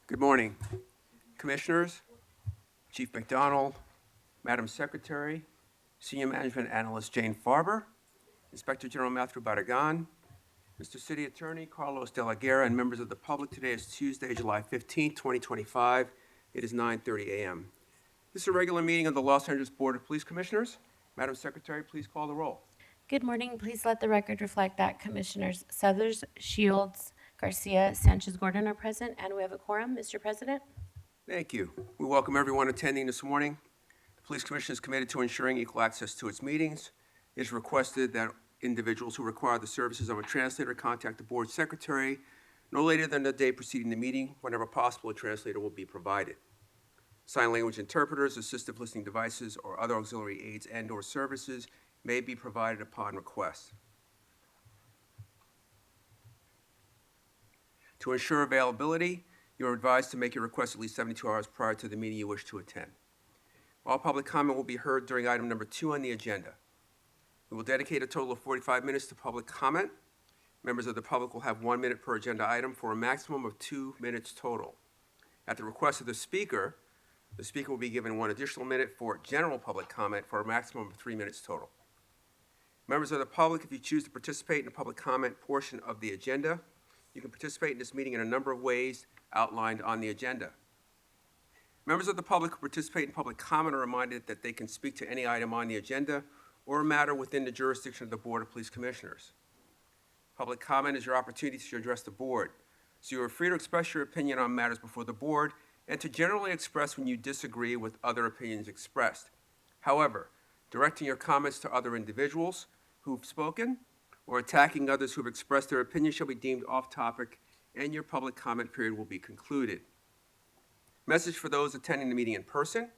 Good morning, Commissioners, Chief McDonald, Madam Secretary, Senior Management Analyst Jane Farber, Inspector General Matthew Barragan, Mr. City Attorney Carlos De La Guerra, and members of the public. Today is Tuesday, July 15th, 2025. It is 9:30 a.m. This is a regular meeting of the Los Angeles Board of Police Commissioners. Madam Secretary, please call the roll. Good morning. Please let the record reflect that Commissioners Suthers, Shields, Garcia, Sanchez-Gordon are present, and we have a quorum. Mr. President? Thank you. We welcome everyone attending this morning. The Police Commission is committed to ensuring equal access to its meetings. It is requested that individuals who require the services of a translator contact the board secretary no later than the day preceding the meeting. Whenever possible, a translator will be provided. Sign language interpreters, assistive listening devices, or other auxiliary aids and/or services may be provided upon request. To ensure availability, you are advised to make your request at least 72 hours prior to the meeting you wish to attend. All public comment will be heard during item number 2 on the agenda. We will dedicate a total of 45 minutes to public comment. Members of the public will have 1 minute per agenda item for a maximum of 2 minutes total. At the request of the speaker will be given 1 additional minute for general public comment for a maximum of 3 minutes total. Members of the public, if you choose to participate in the public comment portion of the agenda, you can participate in this meeting in a number of ways outlined on the agenda. Members of the public who participate in public comment are reminded that they can speak to any item on the agenda or a matter within the jurisdiction of the Board of Police Commissioners. Public comment is your opportunity to address the board, so you are free to express your opinion on matters before the board and to generally express when you disagree with other opinions expressed. However, directing your comments to other individuals who've spoken or attacking others who have expressed their opinion shall be deemed off-topic, and your public comment period will be concluded. Message for those attending the meeting in person.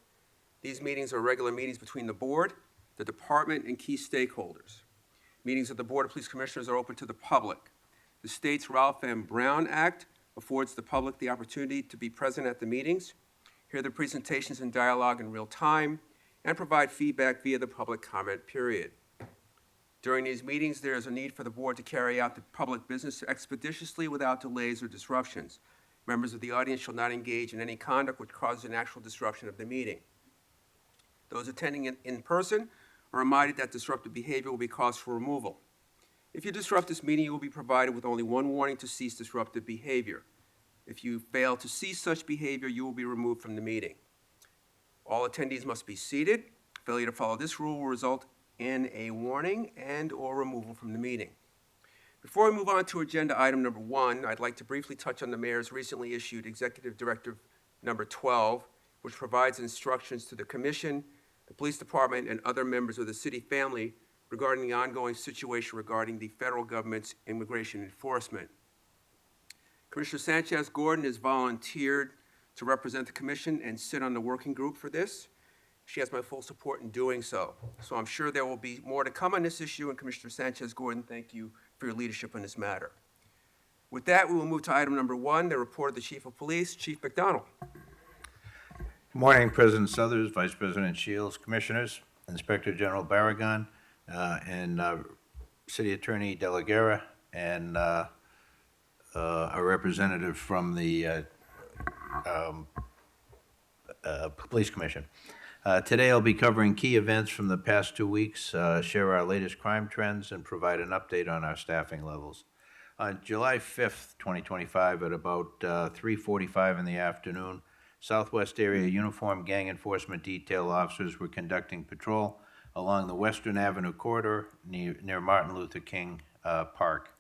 These meetings are regular meetings between the board, the department, and key stakeholders. Meetings of the Board of Police Commissioners are open to the public. The state's Ralph M. Brown Act affords the public the opportunity to be present at the meetings, hear the presentations and dialogue in real time, and provide feedback via the public comment period. During these meetings, there is a need for the board to carry out the public business expeditiously without delays or disruptions. Members of the audience shall not engage in any conduct which causes an actual disruption of the meeting. Those attending in person are reminded that disruptive behavior will be cause for removal. If you disrupt this meeting, you will be provided with only 1 warning to cease disruptive behavior. If you fail to cease such behavior, you will be removed from the meeting. All attendees must be seated. Failure to follow this rule will result in a warning and/or removal from the meeting. Before we move on to agenda item number 1, I'd like to briefly touch on the mayor's recently issued Executive Directive number 12, which provides instructions to the Commission, the Police Department, and other members of the city family regarding the ongoing situation regarding the federal government's immigration enforcement. Commissioner Sanchez-Gordon has volunteered to represent the Commission and sit on the working group for this. She has my full support in doing so. So I'm sure there will be more to come on this issue, and Commissioner Sanchez-Gordon, thank you for your leadership on this matter. With that, we will move to item number 1, the report of the Chief of Police, Chief McDonald. Good morning, President Suthers, Vice President Shields, Commissioners, Inspector General Barragan, and City Attorney De La Guerra, and a representative from the Police Commission. Today I'll be covering key events from the past 2 weeks, share our latest crime trends, and provide an update on our staffing levels. On July 5th, 2025, at about 3:45 in the afternoon, Southwest Area Uniform Gang Enforcement Detail officers were conducting patrol along the Western Avenue corridor near Martin Luther King Park.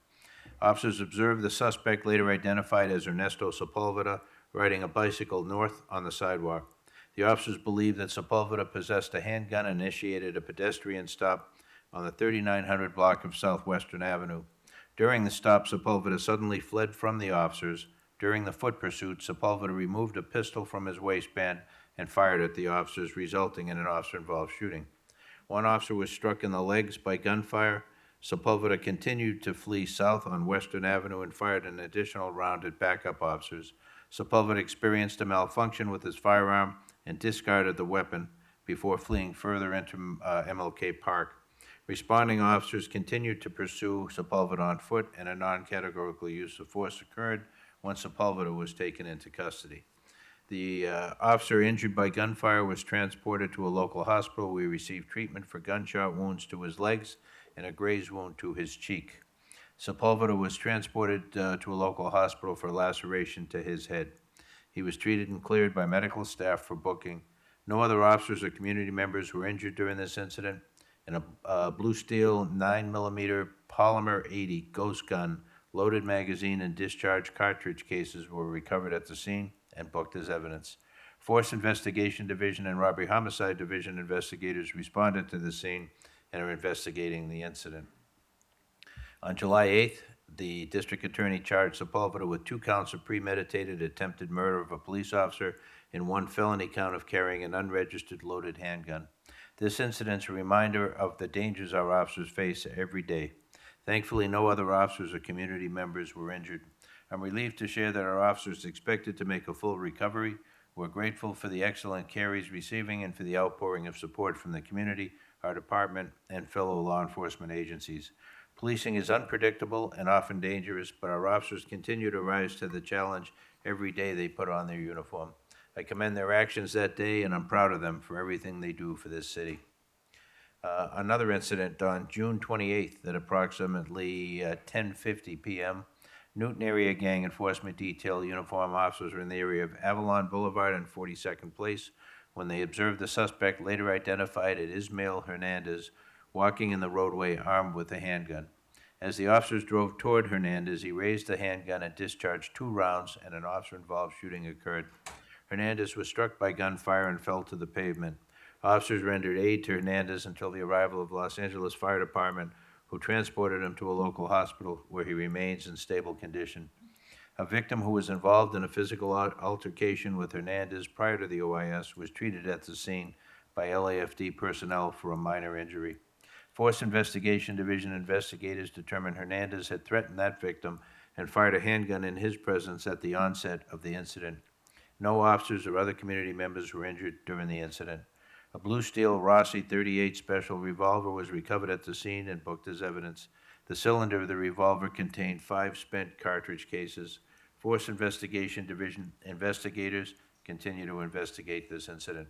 Officers observed the suspect, later identified as Ernesto Sepulveda, riding a bicycle north on the sidewalk. The officers believed that Sepulveda possessed a handgun and initiated a pedestrian stop on the 3900 block of Southwestern Avenue. During the stop, Sepulveda suddenly fled from the officers. During the foot pursuit, Sepulveda removed a pistol from his waistband and fired at the officers, resulting in an officer-involved shooting. 1 officer was struck in the legs by gunfire. Sepulveda continued to flee south on Western Avenue and fired an additional round at backup officers. Sepulveda experienced a malfunction with his firearm and discarded the weapon before fleeing further into MLK Park. Responding officers continued to pursue Sepulveda on foot, and a non-categorical use of force occurred once Sepulveda was taken into custody. The officer injured by gunfire was transported to a local hospital where he received treatment for gunshot wounds to his legs and a graze wound to his cheek. Sepulveda was transported to a local hospital for laceration to his head. He was treated and cleared by medical staff for booking. No other officers or community members were injured during this incident, and a blue steel 9mm polymer 80 ghost gun, loaded magazine, and discharge cartridge cases were recovered at the scene and booked as evidence. Force Investigation Division and Robbery Homicide Division investigators responded to the scene and are investigating the incident. On July 8th, the district attorney charged Sepulveda with 2 counts of premeditated attempted murder of a police officer and 1 felony count of carrying an unregistered loaded handgun. This incident's a reminder of the dangers our officers face every day. Thankfully, no other officers or community members were injured. I'm relieved to share that our officers expected to make a full recovery. We're grateful for the excellent care he's receiving and for the outpouring of support from the community, our department, and fellow law enforcement agencies. Policing is unpredictable and often dangerous, but our officers continue to rise to the challenge every day they put on their uniform. I commend their actions that day, and I'm proud of them for everything they do for this city. Another incident on June 28th at approximately 10:50 p.m., Newton Area Gang Enforcement Detail uniform officers were in the area of Avalon Boulevard and 42nd Place when they observed the suspect, later identified as Ismael Hernandez, walking in the roadway armed with a handgun. As the officers drove toward Hernandez, he raised the handgun and discharged 2 rounds, and an officer-involved shooting occurred. Hernandez was struck by gunfire and fell to the pavement. Officers rendered aid to Hernandez until the arrival of Los Angeles Fire Department, who transported him to a local hospital where he remains in stable condition. A victim who was involved in a physical altercation with Hernandez prior to the OIS was treated at the scene by LAFD personnel for a minor injury. Force Investigation Division investigators determined Hernandez had threatened that victim and fired a handgun in his presence at the onset of the incident. No officers or other community members were injured during the incident. A blue steel Rossi .38 special revolver was recovered at the scene and booked as evidence. The cylinder of the revolver contained 5 spent cartridge cases. Force Investigation Division investigators continue to investigate this incident.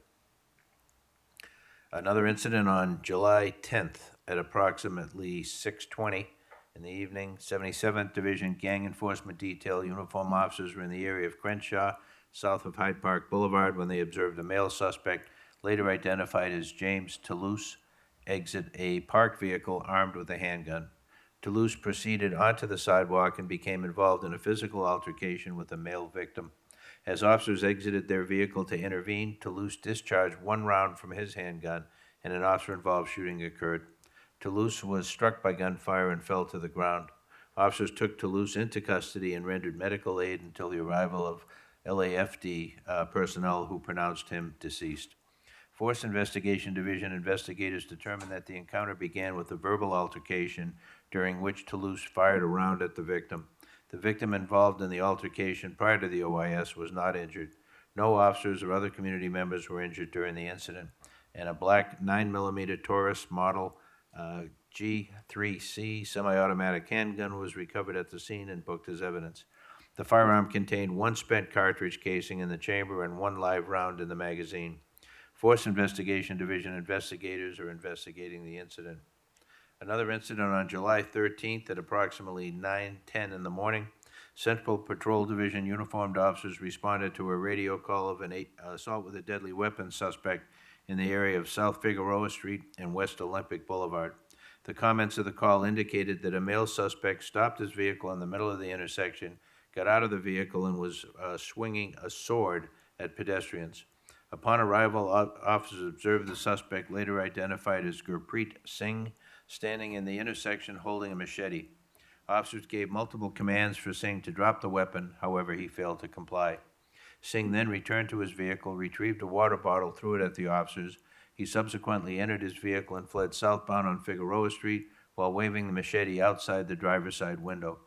Another incident on July 10th at approximately 6:20 in the evening, 77th Division Gang Enforcement Detail uniform officers were in the area of Crenshaw, south of Hyde Park Boulevard, when they observed a male suspect, later identified as James Toulouse, exit a parked vehicle armed with a handgun. Toulouse proceeded onto the sidewalk and became involved in a physical altercation with a male victim. As officers exited their vehicle to intervene, Toulouse discharged 1 round from his handgun, and an officer-involved shooting occurred. Toulouse was struck by gunfire and fell to the ground. Officers took Toulouse into custody and rendered medical aid until the arrival of LAFD personnel who pronounced him deceased. Force Investigation Division investigators determined that the encounter began with a verbal altercation during which Toulouse fired a round at the victim. The victim involved in the altercation prior to the OIS was not injured. No officers or other community members were injured during the incident, and a black 9mm Taurus model G3C semi-automatic handgun was recovered at the scene and booked as evidence. The firearm contained 1 spent cartridge casing in the chamber and 1 live round in the magazine. Force Investigation Division investigators are investigating the incident. Another incident on July 13th at approximately 9:10 in the morning, Central Patrol Division uniformed officers responded to a radio call of an assault with a deadly weapon suspect in the area of South Figueroa Street and West Olympic Boulevard. The comments of the call indicated that a male suspect stopped his vehicle in the middle of the intersection, got out of the vehicle, and was swinging a sword at pedestrians. Upon arrival, officers observed the suspect, later identified as Gurpreet Singh, standing in the intersection holding a machete. Officers gave multiple commands for Singh to drop the weapon, however, he failed to comply. Singh then returned to his vehicle, retrieved a water bottle, threw it at the officers. He subsequently entered his vehicle and fled southbound on Figueroa Street while waving the machete outside the driver's side window.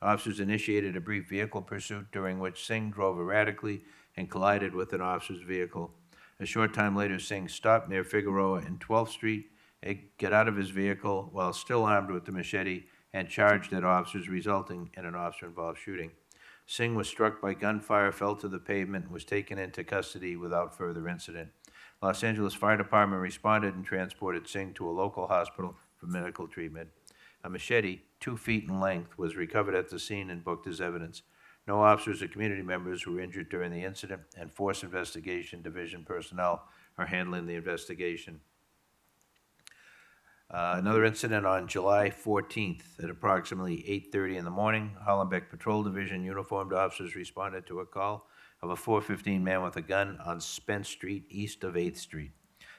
Officers initiated a brief vehicle pursuit during which Singh drove erratically and collided with an officer's vehicle. A short time later, Singh stopped near Figueroa and 12th Street, got out of his vehicle while still armed with the machete, and charged at officers, resulting in an officer-involved shooting. Singh was struck by gunfire, fell to the pavement, and was taken into custody without further incident. Los Angeles Fire Department responded and transported Singh to a local hospital for medical treatment. A machete, 2 feet in length, was recovered at the scene and booked as evidence. No officers or community members were injured during the incident, and Force Investigation Division personnel are handling the investigation. Another incident on July 14th at approximately 8:30 in the morning. Hollenbeck Patrol Division uniformed officers responded to a call of a 415 man with a gun on Spence Street east of 8th Street.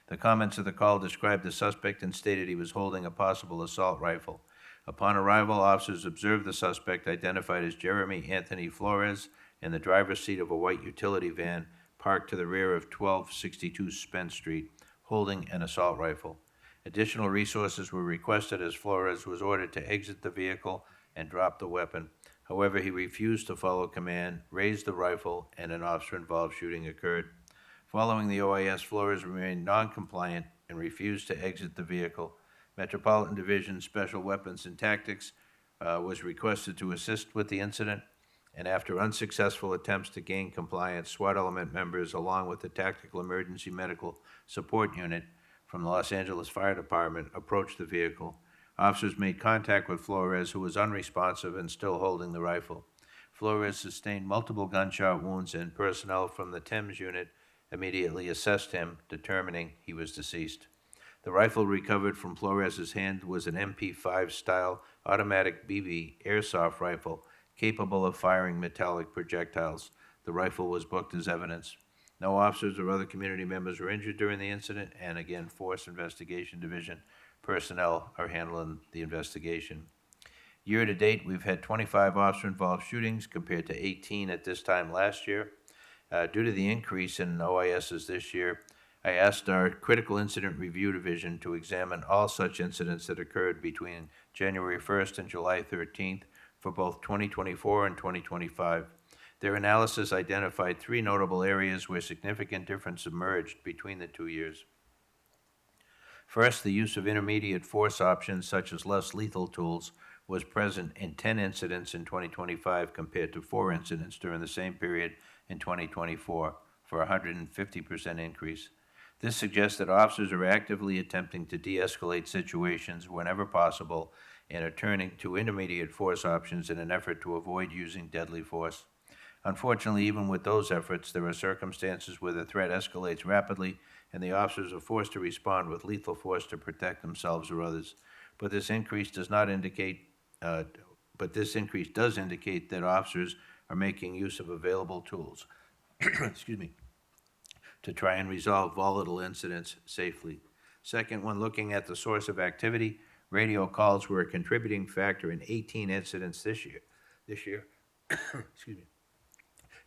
The comments of the call described the suspect and stated he was holding a possible assault rifle. Upon arrival, officers observed the suspect, identified as Jeremy Anthony Flores, in the driver's seat of a white utility van parked to the rear of 1262 Spence Street, holding an assault rifle. Additional resources were requested as Flores was ordered to exit the vehicle and drop the weapon. However, he refused to follow command, raised the rifle, and an officer-involved shooting occurred. Following the OIS, Flores remained non-compliant and refused to exit the vehicle. Metropolitan Division Special Weapons and Tactics was requested to assist with the incident, and after unsuccessful attempts to gain compliance, SWAT element members, along with the Tactical Emergency Medical Support Unit from the Los Angeles Fire Department, approached the vehicle. Officers made contact with Flores, who was unresponsive and still holding the rifle. Flores sustained multiple gunshot wounds, and personnel from the Thames unit immediately assessed him, determining he was deceased. The rifle recovered from Flores' hand was an MP5-style automatic BB airsoft rifle capable of firing metallic projectiles. The rifle was booked as evidence. No officers or other community members were injured during the incident, and again, Force Investigation Division personnel are handling the investigation. Year to date, we've had 25 officer-involved shootings compared to 18 at this time last year. Due to the increase in OISs this year, I asked our Critical Incident Review Division to examine all such incidents that occurred between January 1st and July 13th for both 2024 and 2025. Their analysis identified 3 notable areas where significant difference emerged between the 2 years. First, the use of intermediate force options such as less lethal tools was present in 10 incidents in 2025 compared to 4 incidents during the same period in 2024, for a 150% increase. This suggests that officers are actively attempting to de-escalate situations whenever possible and are turning to intermediate force options in an effort to avoid using deadly force. Unfortunately, even with those efforts, there are circumstances where the threat escalates rapidly and the officers are forced to respond with lethal force to protect themselves or others. But this increase does indicate that officers are making use of available tools to try and resolve volatile incidents safely. Second, when looking at the source of activity, radio calls were a contributing factor in 18 incidents this year,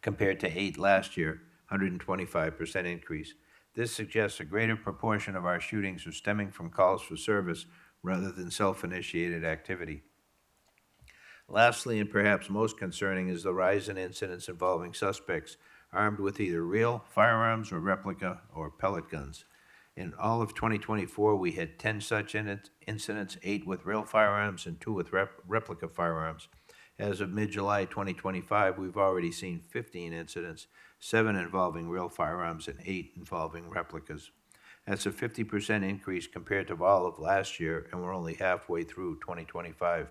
compared to 8 last year, 125% increase. This suggests a greater proportion of our shootings are stemming from calls for service rather than self-initiated activity. Lastly, and perhaps most concerning, is the rise in incidents involving suspects armed with either real firearms or replica or pellet guns. In all of 2024, we had 10 such incidents, 8 with real firearms and 2 with replica firearms. As of mid-July 2025, we've already seen 15 incidents, 7 involving real firearms and 8 involving replicas. That's a 50% increase compared to all of last year, and we're only halfway through 2025.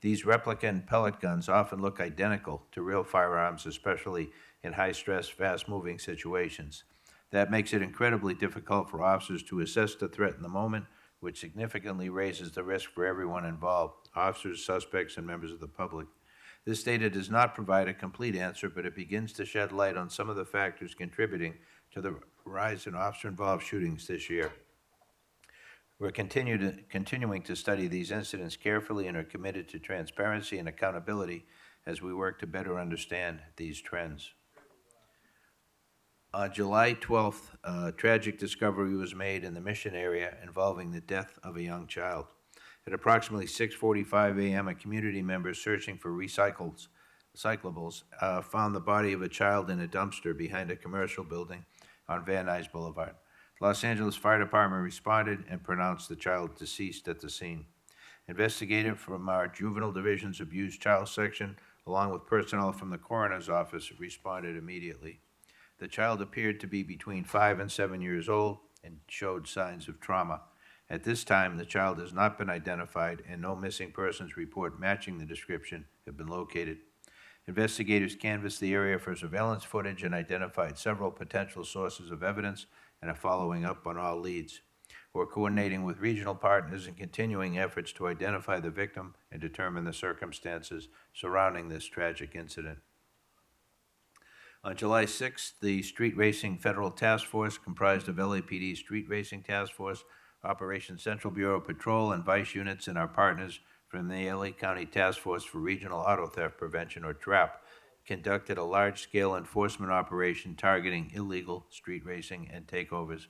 These replica and pellet guns often look identical to real firearms, especially in high-stress, fast-moving situations. That makes it incredibly difficult for officers to assess the threat in the moment, which significantly raises the risk for everyone involved, officers, suspects, and members of the public. This data does not provide a complete answer, but it begins to shed light on some of the factors contributing to the rise in officer-involved shootings this year. We're continuing to study these incidents carefully and are committed to transparency and accountability as we work to better understand these trends. On July 12th, a tragic discovery was made in the Mission area involving the death of a young child. At approximately 6:45 a.m., a community member searching for recyclables found the body of a child in a dumpster behind a commercial building on Van Nuys Boulevard. Los Angeles Fire Department responded and pronounced the child deceased at the scene. Investigators from our Juvenile Division's Abused Child Section along with personnel from the coroner's office, responded immediately. The child appeared to be between 5 and 7 years old and showed signs of trauma. At this time, the child has not been identified, and no missing persons report matching the description have been located. Investigators canvassed the area for surveillance footage and identified several potential sources of evidence and are following up on all leads. We're coordinating with regional partners and continuing efforts to identify the victim and determine the circumstances surrounding this tragic incident. On July 6th, the Street Racing Federal Task Force, comprised of LAPD Street Racing Task Force, Operation Central Bureau Patrol, and vice units, and our partners from the LA County Task Force for Regional Auto Theft Prevention, or TRAP, conducted a large-scale enforcement operation targeting illegal street racing and takeovers.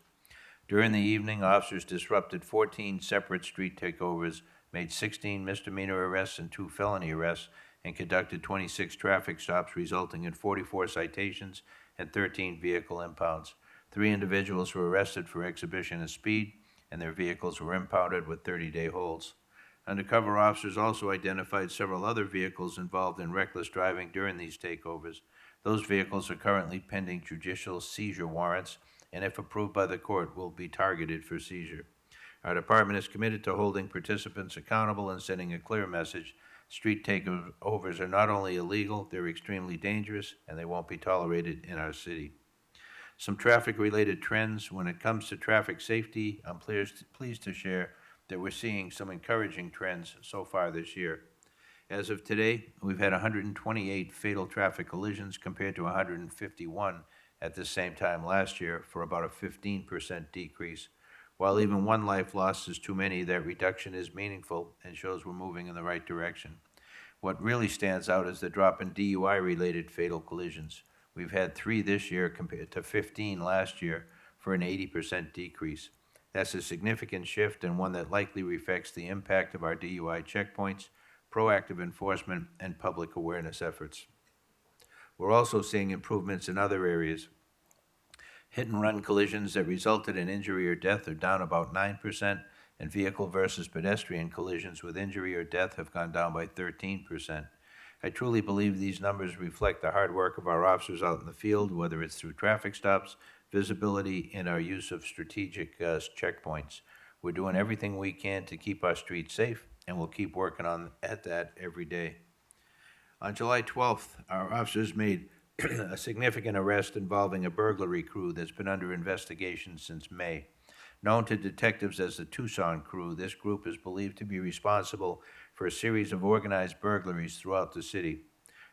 During the evening, officers disrupted 14 separate street takeovers, made 16 misdemeanor arrests and 2 felony arrests, and conducted 26 traffic stops, resulting in 44 citations and 13 vehicle impounds. 3 individuals were arrested for exhibition of speed, and their vehicles were impounded with 30-day holds. Undercover officers also identified several other vehicles involved in reckless driving during these takeovers. Those vehicles are currently pending judicial seizure warrants, and if approved by the court, will be targeted for seizure. Our department is committed to holding participants accountable and sending a clear message. Street takeovers are not only illegal, they're extremely dangerous, and they won't be tolerated in our city. Some traffic-related trends. When it comes to traffic safety, I'm pleased to share that we're seeing some encouraging trends so far this year. As of today, we've had 128 fatal traffic collisions compared to 151 at the same time last year, for about a 15% decrease. While even one life lost is too many, that reduction is meaningful and shows we're moving in the right direction. What really stands out is the drop in DUI-related fatal collisions. We've had 3 this year compared to 15 last year, for an 80% decrease. That's a significant shift, and one that likely reflects the impact of our DUI checkpoints, proactive enforcement, and public awareness efforts. We're also seeing improvements in other areas. Hit-and-run collisions that resulted in injury or death are down about 9%, and vehicle versus pedestrian collisions with injury or death have gone down by 13%. I truly believe these numbers reflect the hard work of our officers out in the field, whether it's through traffic stops, visibility, and our use of strategic checkpoints. We're doing everything we can to keep our streets safe, and we'll keep working at that every day. On July 12th, our officers made a significant arrest involving a burglary crew that's been under investigation since May. Known to detectives as the Tucson Crew, this group is believed to be responsible for a series of organized burglaries throughout the city.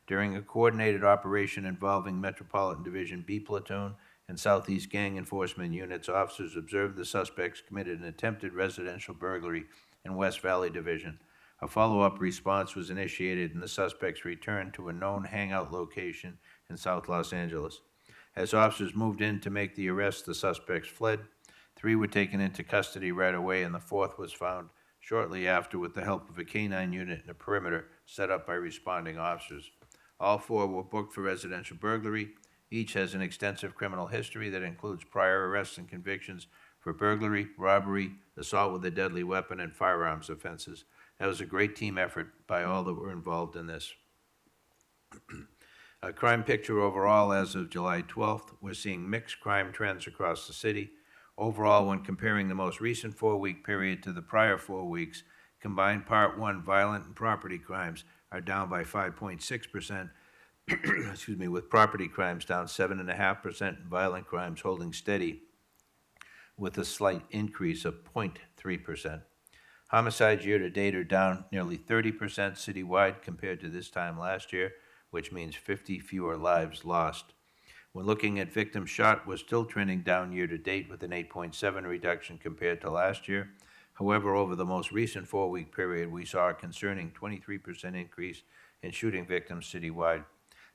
During a coordinated operation involving Metropolitan Division B Platoon and Southeast Gang Enforcement Units, officers observed the suspects committed an attempted residential burglary in West Valley Division. A follow-up response was initiated, and the suspects returned to a known hangout location in South Los Angeles. As officers moved in to make the arrest, the suspects fled. 3 were taken into custody right away, and the 4th was found shortly after with the help of a canine unit and a perimeter set up by responding officers. All 4 were booked for residential burglary. Each has an extensive criminal history that includes prior arrests and convictions for burglary, robbery, assault with a deadly weapon, and firearms offenses. That was a great team effort by all that were involved in this. A crime picture overall as of July 12th, we're seeing mixed crime trends across the city. Overall, when comparing the most recent 4-week period to the prior 4 weeks, combined Part 1 violent and property crimes are down by 5.6%, with property crimes down 7.5% and violent crimes holding steady with a slight increase of 0.3%. Homicides year-to-date are down nearly 30% citywide compared to this time last year, which means 50 fewer lives lost. When looking at victims shot, we're still trending down year-to-date with an 8.7 reduction compared to last year. However, over the most recent 4-week period, we saw a concerning 23% increase in shooting victims citywide.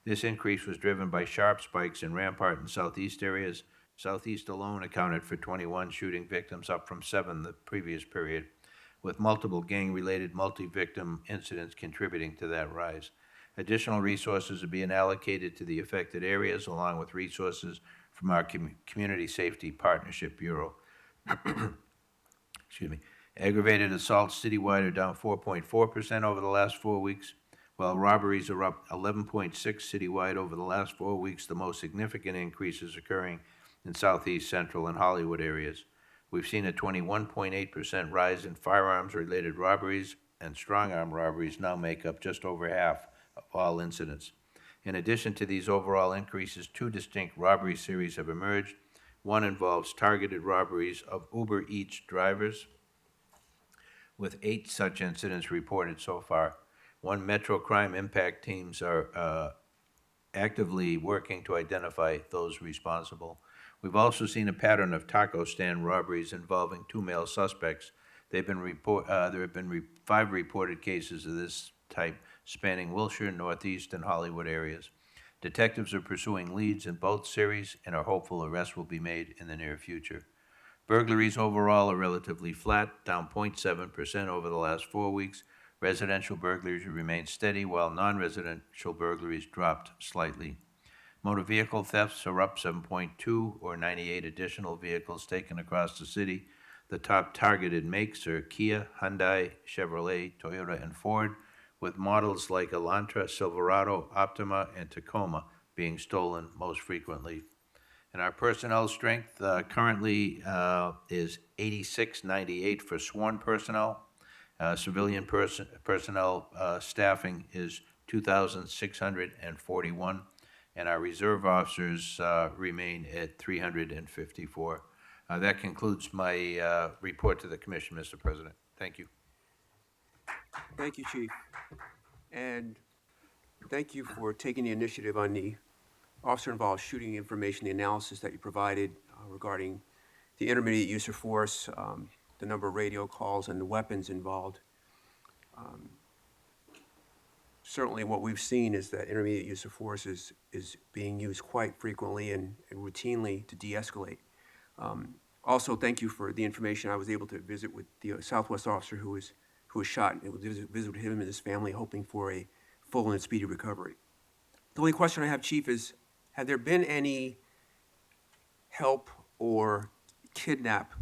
This increase was driven by sharp spikes in Rampart and Southeast areas. Southeast alone accounted for 21 shooting victims, up from 7 the previous period, with multiple gang-related multi-victim incidents contributing to that rise. Additional resources are being allocated to the affected areas, along with resources from our Community Safety Partnership Bureau. Aggravated assaults citywide are down 4.4% over the last 4 weeks, While robberies are up 11.6 citywide over the last 4 weeks, the most significant increases occurring in southeast, central, and Hollywood areas. We've seen a 21.8% rise in firearms-related robberies, and strong-arm robberies now make up just over half of all incidents. In addition to these overall increases, 2 distinct robbery series have emerged. One involves targeted robberies of Uber Eats drivers, with 8 such incidents reported so far. One Metro Crime Impact teams are actively working to identify those responsible. We've also seen a pattern of taco stand robberies involving 2 male suspects. There have been 5 reported cases of this type spanning Wilshire, Northeast, and Hollywood areas. Detectives are pursuing leads in both series and are hopeful arrests will be made in the near future. Burglaries overall are relatively flat, down 0.7% over the last 4 weeks. Residential burglaries remain steady, while non-residential burglaries dropped slightly. Motor vehicle thefts are up 7.2, or 98 additional vehicles taken across the city. The top targeted makes are Kia, Hyundai, Chevrolet, Toyota, and Ford, with models like Elantra, Silverado, Optima, and Tacoma being stolen most frequently. And our personnel strength currently is 8698 for sworn personnel. Civilian personnel staffing is 2,641, and our reserve officers remain at 354. That concludes my report to the Commission, Mr. President. Thank you. Thank you, Chief. And thank you for taking the initiative on the officer-involved shooting information, the analysis that you provided regarding the intermediate use of force, the number of radio calls, and the weapons involved. Certainly what we've seen is that intermediate use of force is being used quite frequently and routinely to de-escalate. Also, thank you for the information. I was able to visit with the Southwest officer who was shot, and visit with him and his family, hoping for a full and speedy recovery. The only question I have, Chief, is have there been any help or kidnap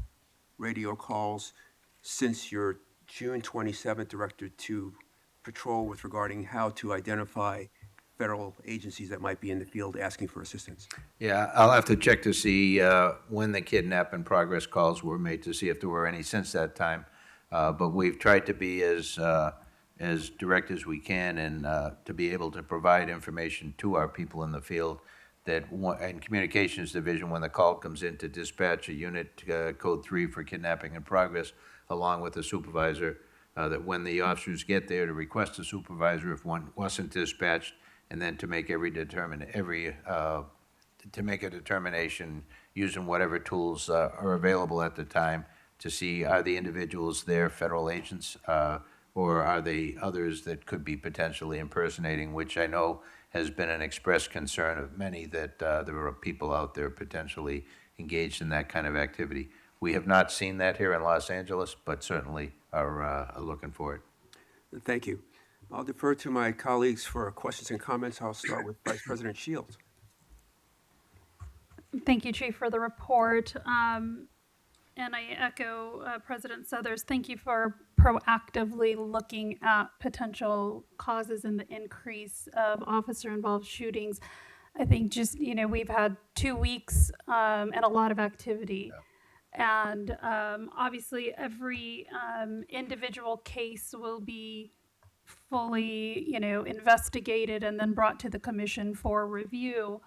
radio calls since your June 27th directive to patrol with regarding how to identify federal agencies that might be in the field asking for assistance? Yeah, I'll have to check to see when the kidnap and progress calls were made to see if there were any since that time. But we've tried to be as direct as we can and to be able to provide information to our people in the field that, in Communications Division, when the call comes in to dispatch a unit, code 3 for kidnapping in progress, along with the supervisor, that when the officers get there to request a supervisor if one wasn't dispatched, and then to make to make a determination using whatever tools are available at the time to see are the individuals there federal agents or are they others that could be potentially impersonating, which I know has been an expressed concern of many that there are people out there potentially engaged in that kind of activity. We have not seen that here in Los Angeles, but certainly are looking for it. Thank you. I'll defer to my colleagues for questions and comments. I'll start with Vice President Shields. Thank you, Chief, for the report. And I echo President Southers. Thank you for proactively looking at potential causes in the increase of officer-involved shootings. I think just, we've had 2 weeks and a lot of activity. Yeah. And obviously every individual case will be fully, investigated and then brought to the commission for review.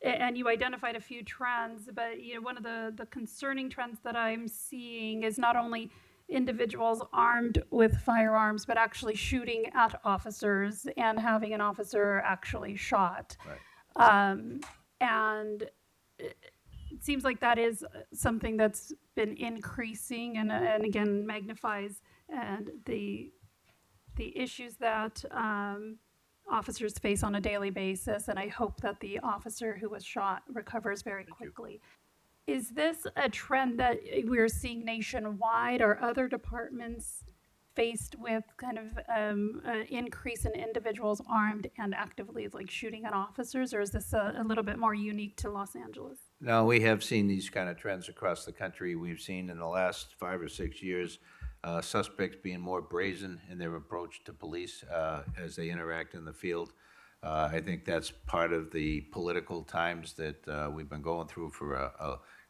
And you identified a few trends, but one of the concerning trends that I'm seeing is not only individuals armed with firearms, but actually shooting at officers and having an officer actually shot. Right. And it seems like that is something that's been increasing and again magnifies and the issues that officers face on a daily basis, and I hope that the officer who was shot recovers very quickly. Is this a trend that we're seeing nationwide? Are other departments faced with kind of an increase in individuals armed and actively shooting at officers, or is this a little bit more unique to Los Angeles? No, we have seen these kind of trends across the country. We've seen in the last 5 or 6 years suspects being more brazen in their approach to police as they interact in the field. I think that's part of the political times that we've been going through for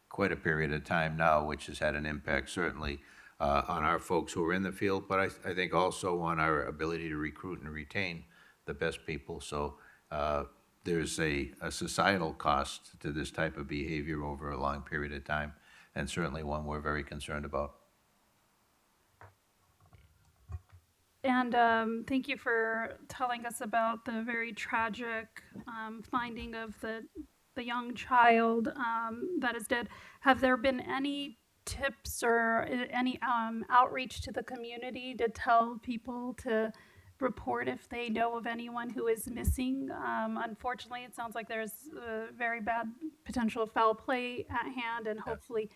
quite a period of time now, which has had an impact certainly on our folks who are in the field, but I think also on our ability to recruit and retain the best people. So there's a societal cost to this type of behavior over a long period of time, and certainly one we're very concerned about. And thank you for telling us about the very tragic finding of the young child that is dead. Have there been any tips or any outreach to the community to tell people to report if they know of anyone who is missing? Unfortunately, it sounds like there's very bad potential foul play at hand, and hopefully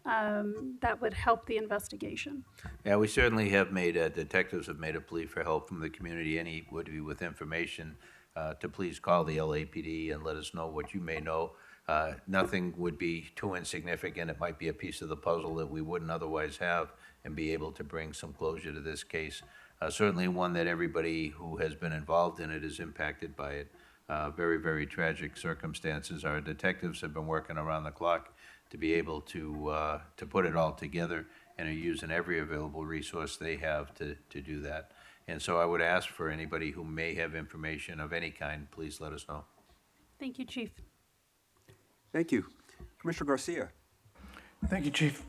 that would help the investigation. Yeah, we certainly have made, detectives have made a plea for help from the community. Any would-be with information to please call the LAPD and let us know what you may know. Nothing would be too insignificant. It might be a piece of the puzzle that we wouldn't otherwise have and be able to bring some closure to this case. Certainly one that everybody who has been involved in it is impacted by it. Very, very tragic circumstances. Our detectives have been working around the clock to be able to put it all together and are using every available resource they have to do that. And so I would ask for anybody who may have information of any kind, please let us know. Thank you, Chief. Thank you. Commissioner Garcia. Thank you, Chief.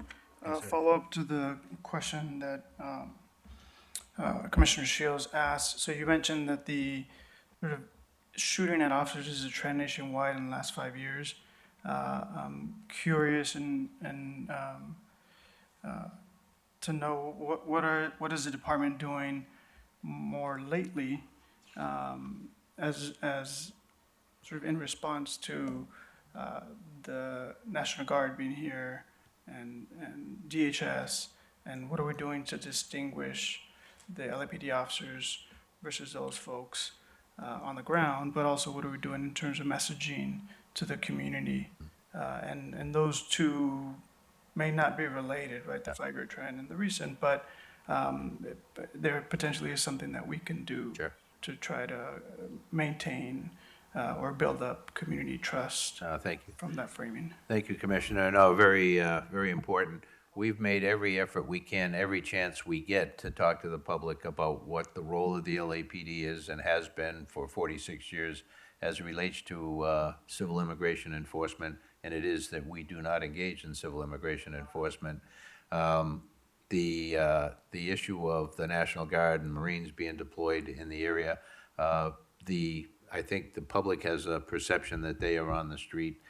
Follow up to the question that Commissioner Shields asked. So you mentioned that the sort of shooting at officers is a trend nationwide in the last 5 years. I'm curious to know what is the department doing more lately as sort of in response to the National Guard being here and DHS, and what are we doing to distinguish the LAPD officers versus those folks on the ground, but also what are we doing in terms of messaging to the community? And those two may not be related, right, the 5-year trend and the recent, but there potentially is something that we can do Sure. to try to maintain or build up community trust Thank you. from that framing. Thank you, Commissioner. No, very, very important. We've made every effort we can, every chance we get to talk to the public about what the role of the LAPD is and has been for 46 years as it relates to civil immigration enforcement, and it is that we do not engage in civil immigration enforcement. The issue of the National Guard and Marines being deployed in the area, I think the public has a perception that they are on the street.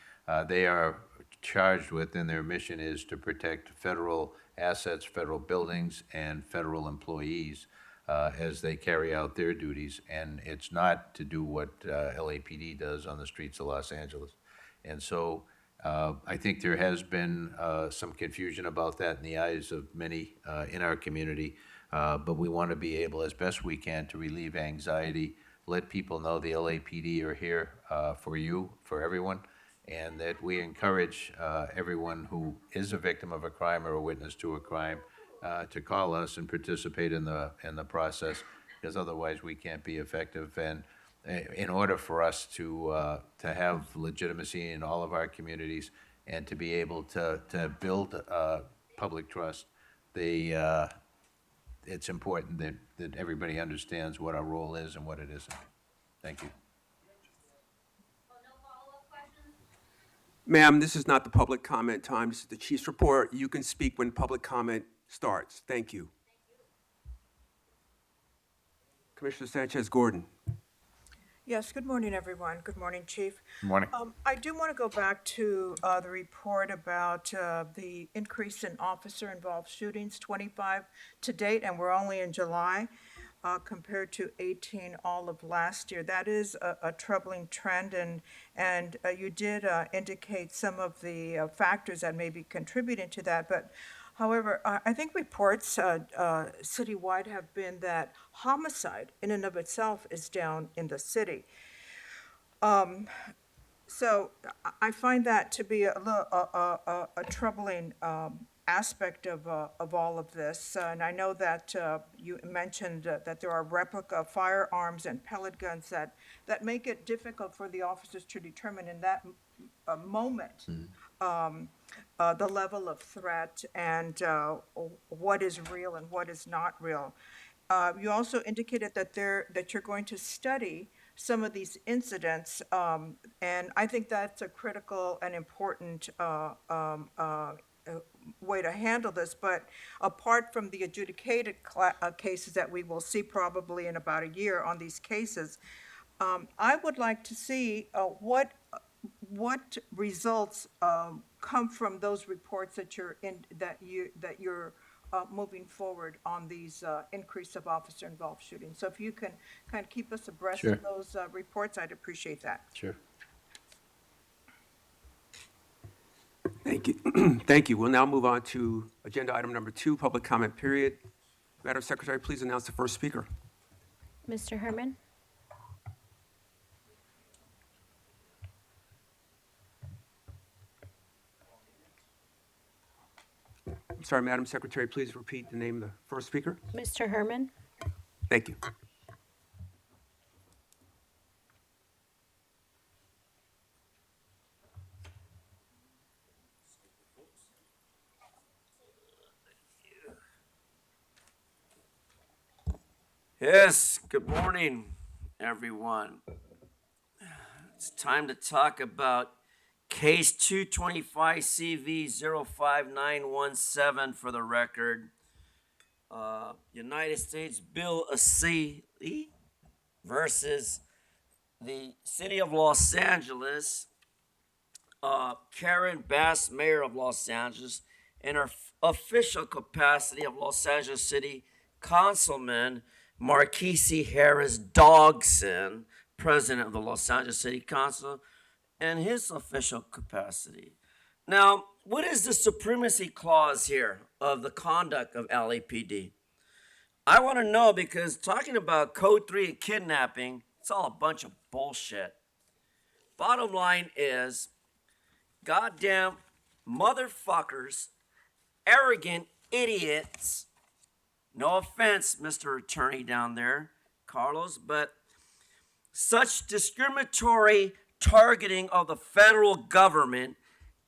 They are charged with, and their mission is to protect federal assets, federal buildings, and federal employees as they carry out their duties. And it's not to do what LAPD does on the streets of Los Angeles. And so I think there has been some confusion about that in the eyes of many in our community. But we want to be able, as best we can, to relieve anxiety, let people know the LAPD are here for you, for everyone, and that we encourage everyone who is a victim of a crime or a witness to a crime to call us and participate in the process, because otherwise we can't be effective. And in order for us to have legitimacy in all of our communities and to be able to build public trust, it's important that everybody understands what our role is and what it isn't. Thank you. Ma'am, this is not the public comment time. This is the chief's report. You can speak when public comment starts. Thank you. Commissioner Sanchez-Gordon. Yes, good morning, everyone. Good morning, Chief. Good morning. I do want to go back to the report about the increase in officer-involved shootings, 25 to date, and we're only in July, compared to 18 all of last year. That is a troubling trend, and you did indicate some of the factors that may be contributing to that. But however, I think reports citywide have been that homicide in and of itself is down in the city. So I find that to be a troubling aspect of all of this. And I know that you mentioned that there are replica firearms and pellet guns that make it difficult for the officers to determine in that moment the level of threat and what is real and what is not real. You also indicated that you're going to study some of these incidents, and I think that's a critical and important way to handle this. But apart from the adjudicated cases that we will see probably in about a year on these cases, I would like to see what results come from those reports that you're moving forward on these increase of officer-involved shootings. So if you can kind of keep us abreast Sure. of those reports, I'd appreciate that. Sure. Thank you. Thank you. We'll now move on to agenda item number 2, public comment period. Madam Secretary, please announce the first speaker. Mr. Herman? I'm sorry, Madam Secretary, please repeat the name of the first speaker. Mr. Herman? Thank you. Yes, good morning, everyone. It's time to talk about case 225 CV 05917 for the record. United States Bill C versus the City of Los Angeles. Karen Bass, Mayor of Los Angeles, in her official capacity of Los Angeles City Councilman Marquise Harris Dodson, President of the Los Angeles City Council, in his official capacity. Now, what is the supremacy clause here of the conduct of LAPD? I want to know, because talking about Code 3 and kidnapping, it's all a bunch of bullshit. Bottom line is, goddamn motherfuckers, arrogant idiots. No offense, Mr. Attorney down there, Carlos, but such discriminatory targeting of the federal government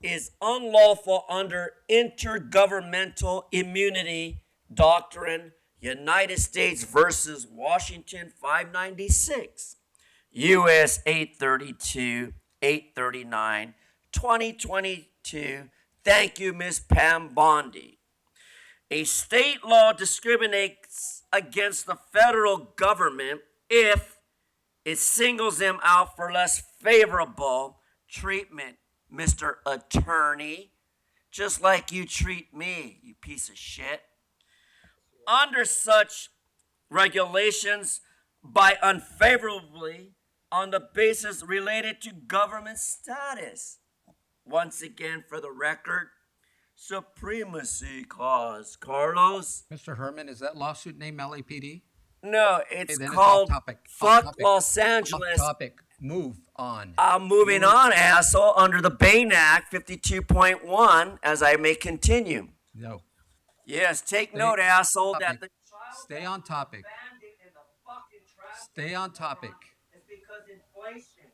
is unlawful under intergovernmental immunity doctrine, United States versus Washington 596, U.S. 832, 839, 2022. Thank you, Ms. Pam Bondi. A state law discriminates against the federal government if it singles them out for less favorable treatment, Mr. Attorney, just like you treat me, you piece of shit. Under such regulations, by unfavorably on the basis related to government status. Once again, for the record, supremacy clause. Carlos? Mr. Herman, is that lawsuit named LAPD? No, it's then it's called off topic. Off Fuck topic. Los Off Angeles. topic. Move on. I'm moving on, asshole, under the Bain Act 52.1, as I may continue. No. Yes, take note, asshole, that the child Stay on topic. bandit in the fucking trash Stay on topic. is because inflation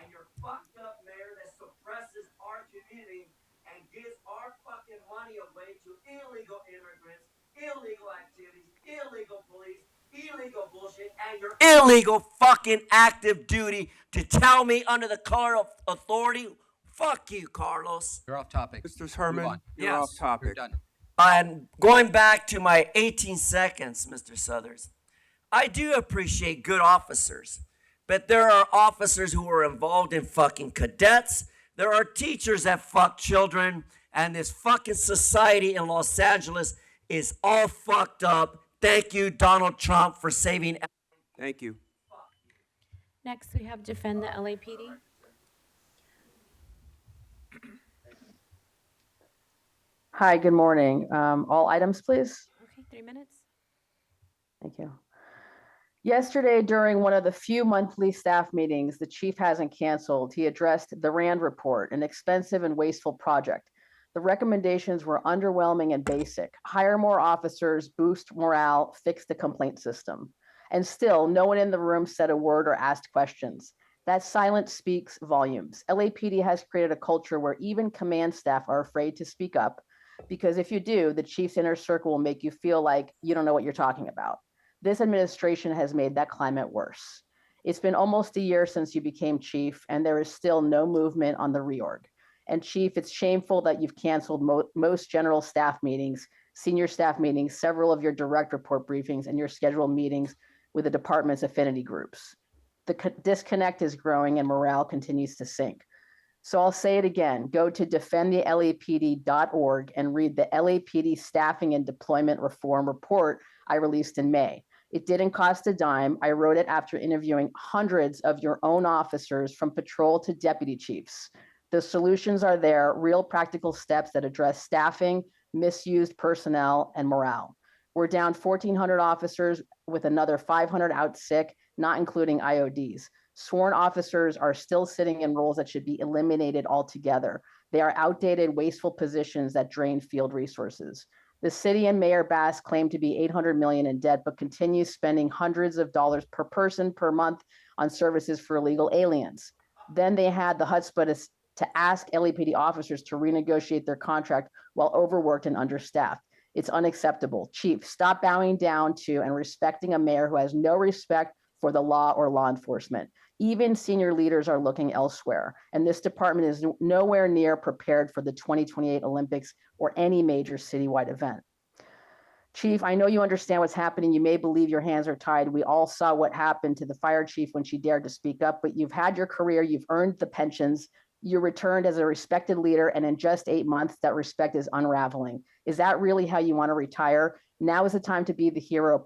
and your fucked up mayor that suppresses our community and gives our fucking money away to illegal immigrants, illegal activities, illegal police, illegal bullshit, and your illegal fucking active duty to tell me under the color of authority. Fuck you, Carlos. You're off topic. Mr. Move Herman, on. you're Yes. off topic. You're done. And going back to my 18 seconds, Mr. Southers, I do appreciate good officers, but there are officers who are involved in fucking cadets. There are teachers that fuck children, and this fucking society in Los Angeles is all fucked up. Thank you, Donald Trump, for saving. Thank you. Next, we have defend the LAPD. Hi, good morning. All items, please. Okay, 3 minutes. Thank you. Yesterday, during one of the few monthly staff meetings the chief hasn't canceled, he addressed the RAND report, an expensive and wasteful project. The recommendations were underwhelming and basic. Hire more officers, boost morale, fix the complaint system. And still, no one in the room said a word or asked questions. That silence speaks volumes. LAPD has created a culture where even command staff are afraid to speak up, because if you do, the chief's inner circle will make you feel like you don't know what you're talking about. This administration has made that climate worse. It's been almost a year since you became chief, and there is still no movement on the reorg. And chief, it's shameful that you've canceled most general staff meetings, senior staff meetings, several of your direct report briefings, and your scheduled meetings with the department's affinity groups. The disconnect is growing and morale continues to sink. So I'll say it again, go to defendthelapd.org and read the LAPD Staffing and Deployment Reform Report I released in May. It didn't cost a dime. I wrote it after interviewing hundreds of your own officers from patrol to deputy chiefs. The solutions are there, real practical steps that address staffing, misused personnel, and morale. We're down 1,400 officers with another 500 out sick, not including IODs. Sworn officers are still sitting in roles that should be eliminated altogether. They are outdated, wasteful positions that drain field resources. The city and Mayor Bass claim to be $800 million in debt, but continues spending hundreds of dollars per person per month on services for illegal aliens. Then they had the chutzpah to ask LAPD officers to renegotiate their contract while overworked and understaffed. It's unacceptable. Chief, stop bowing down to and respecting a mayor who has no respect for the law or law enforcement. Even senior leaders are looking elsewhere, and this department is nowhere near prepared for the 2028 Olympics or any major citywide event. Chief, I know you understand what's happening. You may believe your hands are tied. We all saw what happened to the fire chief when she dared to speak up, but you've had your career, you've earned the pensions, you returned as a respected leader, and in just 8 months, that respect is unraveling. Is that really how you want to retire? Now is the time to be the hero.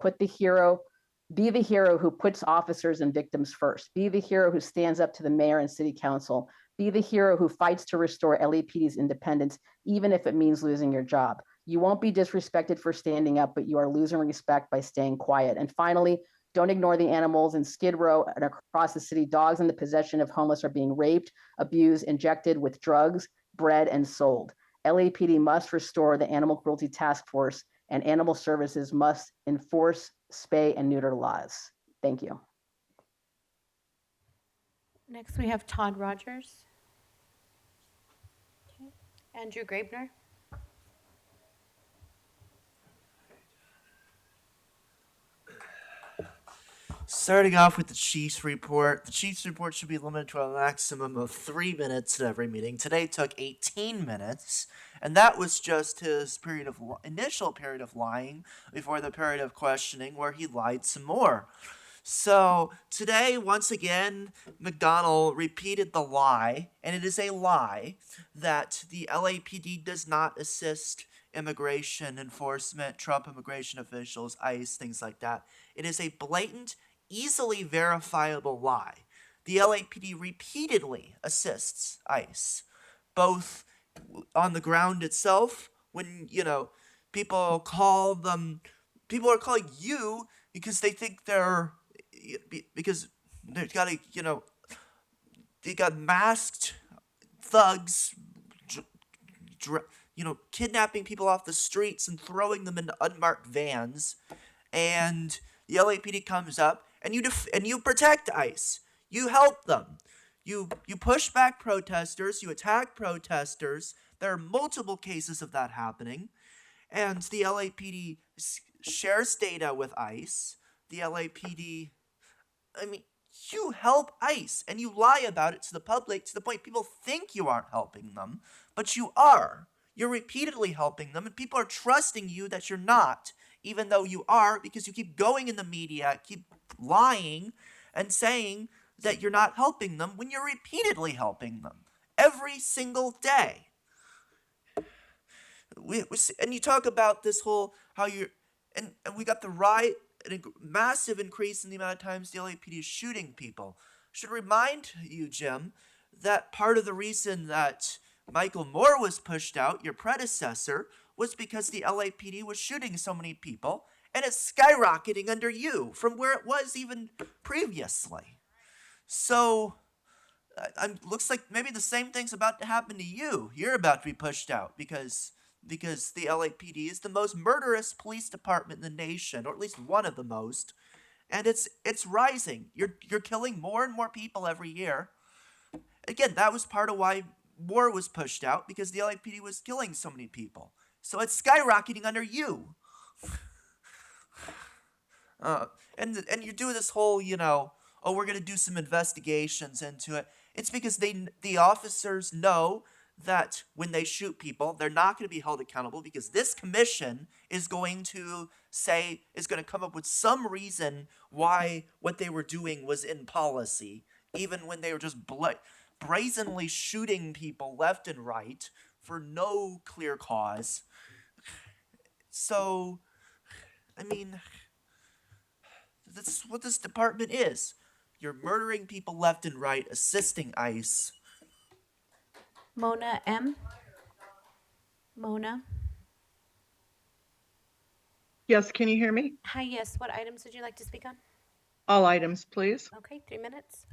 Be the hero who puts officers and victims first. Be the hero who stands up to the mayor and city council. Be the hero who fights to restore LAPD's independence, even if it means losing your job. You won't be disrespected for standing up, but you are losing respect by staying quiet. And finally, don't ignore the animals in Skid Row and across the city. Dogs in the possession of homeless are being raped, abused, injected with drugs, bred, and sold. LAPD must restore the Animal Cruelty Task Force, and animal services must enforce spay and neuter laws. Thank you. Next, we have Todd Rogers. Okay. Andrew Grabner. Starting off with the Chiefs report. The Chiefs report should be limited to a maximum of 3 minutes at every meeting. Today took 18 minutes, and that was just his initial period of lying before the period of questioning where he lied some more. So today, once again, McDonnell repeated the lie, and it is a lie, that the LAPD does not assist immigration enforcement, Trump immigration officials, ICE, things like that. It is a blatant, easily verifiable lie. The LAPD repeatedly assists ICE, both on the ground itself, when, people are calling you because they think because they got masked thugs, kidnapping people off the streets and throwing them into unmarked vans, and the LAPD comes up and you protect ICE. You help them. You push back protesters. You attack protesters. There are multiple cases of that happening, and the LAPD shares data with ICE. The LAPD, you help ICE, and you lie about it to the public to the point people think you aren't helping them, but you are. You're repeatedly helping them, and people are trusting you that you're not, even though you are, because you keep going in the media, keep lying, and saying that you're not helping them when you're repeatedly helping them every single day. And you talk about this whole how you're, and we got a massive increase in the amount of times the LAPD is shooting people. Should remind you, Jim, that part of the reason that Michael Moore was pushed out, your predecessor, was because the LAPD was shooting so many people, and it's skyrocketing under you from where it was even previously. So, looks like maybe the same thing's about to happen to you. You're about to be pushed out because the LAPD is the most murderous police department in the nation, or at least one of the most, and it's rising. You're killing more and more people every year. Again, that was part of why war was pushed out, because the LAPD was killing so many people. So it's skyrocketing under you. And you do this whole, oh, we're gonna do some investigations into it. It's because the officers know that when they shoot people, they're not going to be held accountable, because this commission is going to come up with some reason why what they were doing was in policy, even when they were just brazenly shooting people left and right for no clear cause. So, I mean, that's what this department is. You're murdering people left and right, assisting ICE. Mona M. Mona. Yes, can you hear me? Hi, yes. What items would you like to speak on? All items, please. Okay, 3 minutes.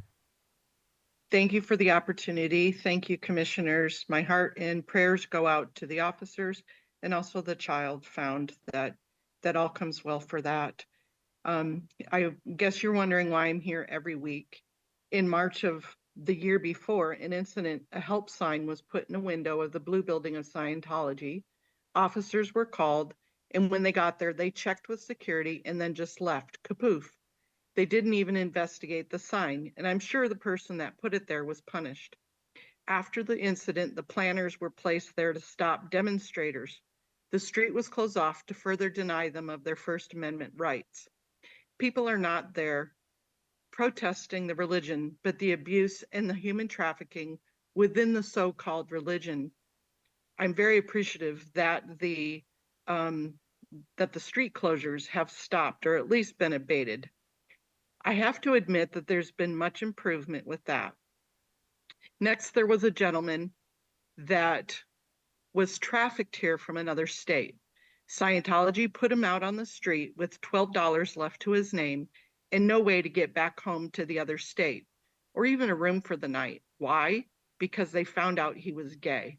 Thank you for the opportunity. Thank you, commissioners. My heart and prayers go out to the officers and also the child found, that all comes well for that. I guess you're wondering why I'm here every week. In March of the year before, a help sign was put in a window of the Blue Building of Scientology. Officers were called, and when they got there, they checked with security and then just left, kapoof. They didn't even investigate the sign, and I'm sure the person that put it there was punished. After the incident, the planners were placed there to stop demonstrators. The street was closed off to further deny them of their First Amendment rights. People are not there protesting the religion, but the abuse and the human trafficking within the so-called religion. I'm very appreciative that the street closures have stopped, or at least been abated. I have to admit that there's been much improvement with that. Next, there was a gentleman that was trafficked here from another state. Scientology put him out on the street with $12 left to his name and no way to get back home to the other state, or even a room for the night. Why? Because they found out he was gay.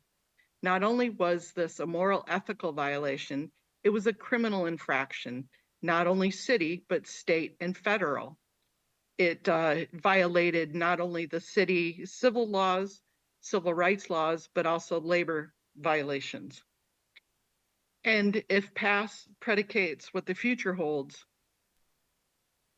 Not only was this a moral ethical violation, it was a criminal infraction, not only city, but state and federal. It violated not only the city civil laws, civil rights laws, but also labor violations. And if past predicates what the future holds,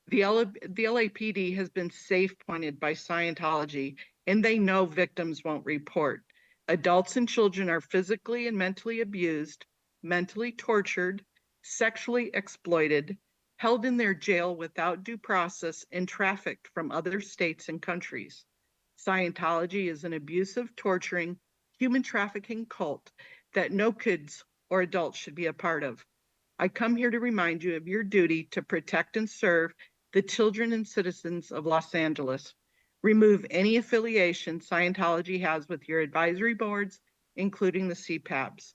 the LAPD has been safe pointed by Scientology, and they know victims won't report. Adults and children are physically and mentally abused, mentally tortured, sexually exploited, held in their jail without due process, and trafficked from other states and countries. Scientology is an abusive, torturing, human trafficking cult that no kids or adults should be a part of. I come here to remind you of your duty to protect and serve the children and citizens of Los Angeles. Remove any affiliation Scientology has with your advisory boards, including the CPABs.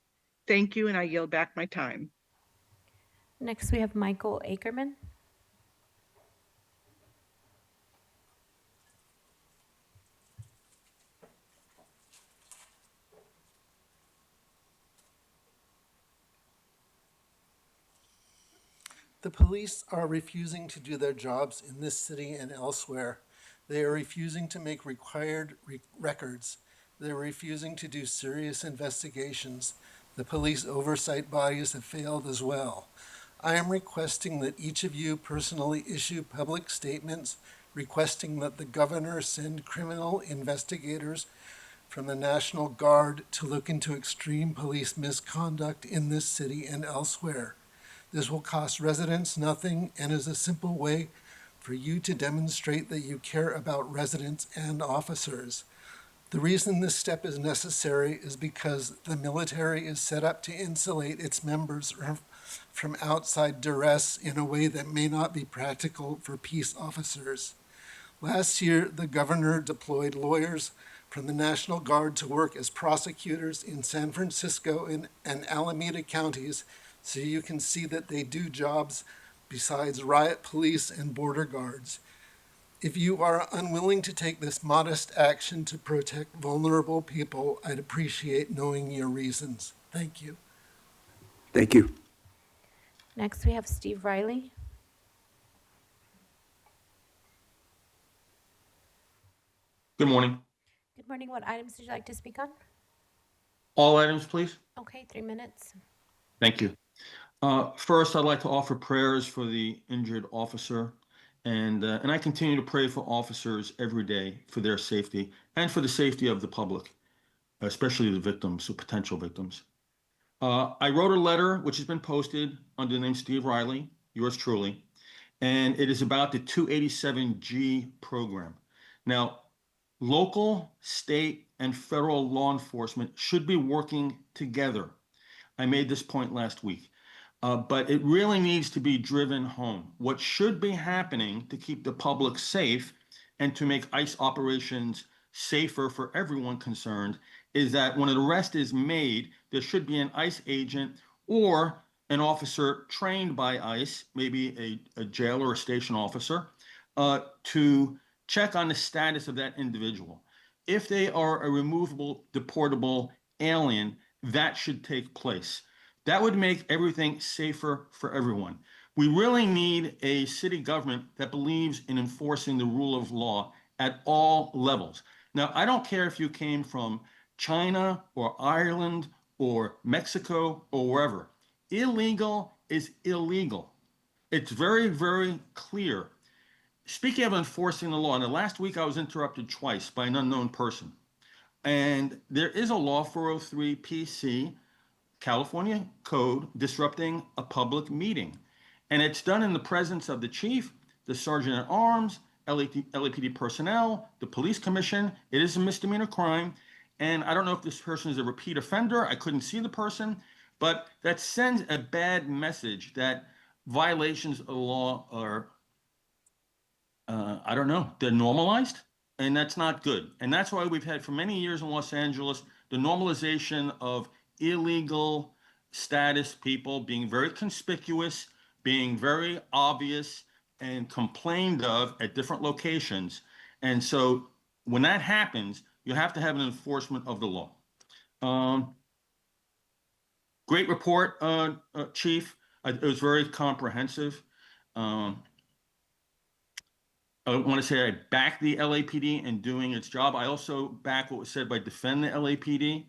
Thank you, and I yield back my time. Next, we have Michael Ackerman. The police are refusing to do their jobs in this city and elsewhere. They are refusing to make required records. They're refusing to do serious investigations. The police oversight bodies have failed as well. I am requesting that each of you personally issue public statements requesting that the governor send criminal investigators from the National Guard to look into extreme police misconduct in this city and elsewhere. This will cost residents nothing and is a simple way for you to demonstrate that you care about residents and officers. The reason this step is necessary is because the military is set up to insulate its members from outside duress in a way that may not be practical for peace officers. Last year, the governor deployed lawyers from the National Guard to work as prosecutors in San Francisco and Alameda counties, so you can see that they do jobs besides riot police and border guards. If you are unwilling to take this modest action to protect vulnerable people, I'd appreciate knowing your reasons. Thank you. Thank you. Next, we have Steve Riley. Good morning. Good morning. What items would you like to speak on? All items, please. Okay, 3 minutes. Thank you. First, I'd like to offer prayers for the injured officer, and I continue to pray for officers every day for their safety and for the safety of the public, especially the victims or potential victims. I wrote a letter which has been posted under the name Steve Riley, yours truly, and it is about the 287G program. Now, local, state, and federal law enforcement should be working together. I made this point last week, but it really needs to be driven home. What should be happening to keep the public safe and to make ICE operations safer for everyone concerned is that when an arrest is made, there should be an ICE agent or an officer trained by ICE, maybe a jailer or station officer, to check on the status of that individual. If they are a removable, deportable alien, that should take place. That would make everything safer for everyone. We really need a city government that believes in enforcing the rule of law at all levels. Now, I don't care if you came from China or Ireland or Mexico or wherever. Illegal is illegal. It's very, very clear. Speaking of enforcing the law, in the last week I was interrupted twice by an unknown person. And there is a law 403 PC, California code, disrupting a public meeting. And it's done in the presence of the chief, the sergeant at arms, LAPD personnel, the police commission. It is a misdemeanor crime. And I don't know if this person is a repeat offender. I couldn't see the person, but that sends a bad message that violations of the law are I don't know, they're normalized, and that's not good. And that's why we've had for many years in Los Angeles the normalization of illegal status people being very conspicuous, being very obvious, and complained of at different locations. And so when that happens, you have to have an enforcement of the law. Great report, Chief. It was very comprehensive. I want to say I back the LAPD in doing its job. I also back what was said by Defend the LAPD.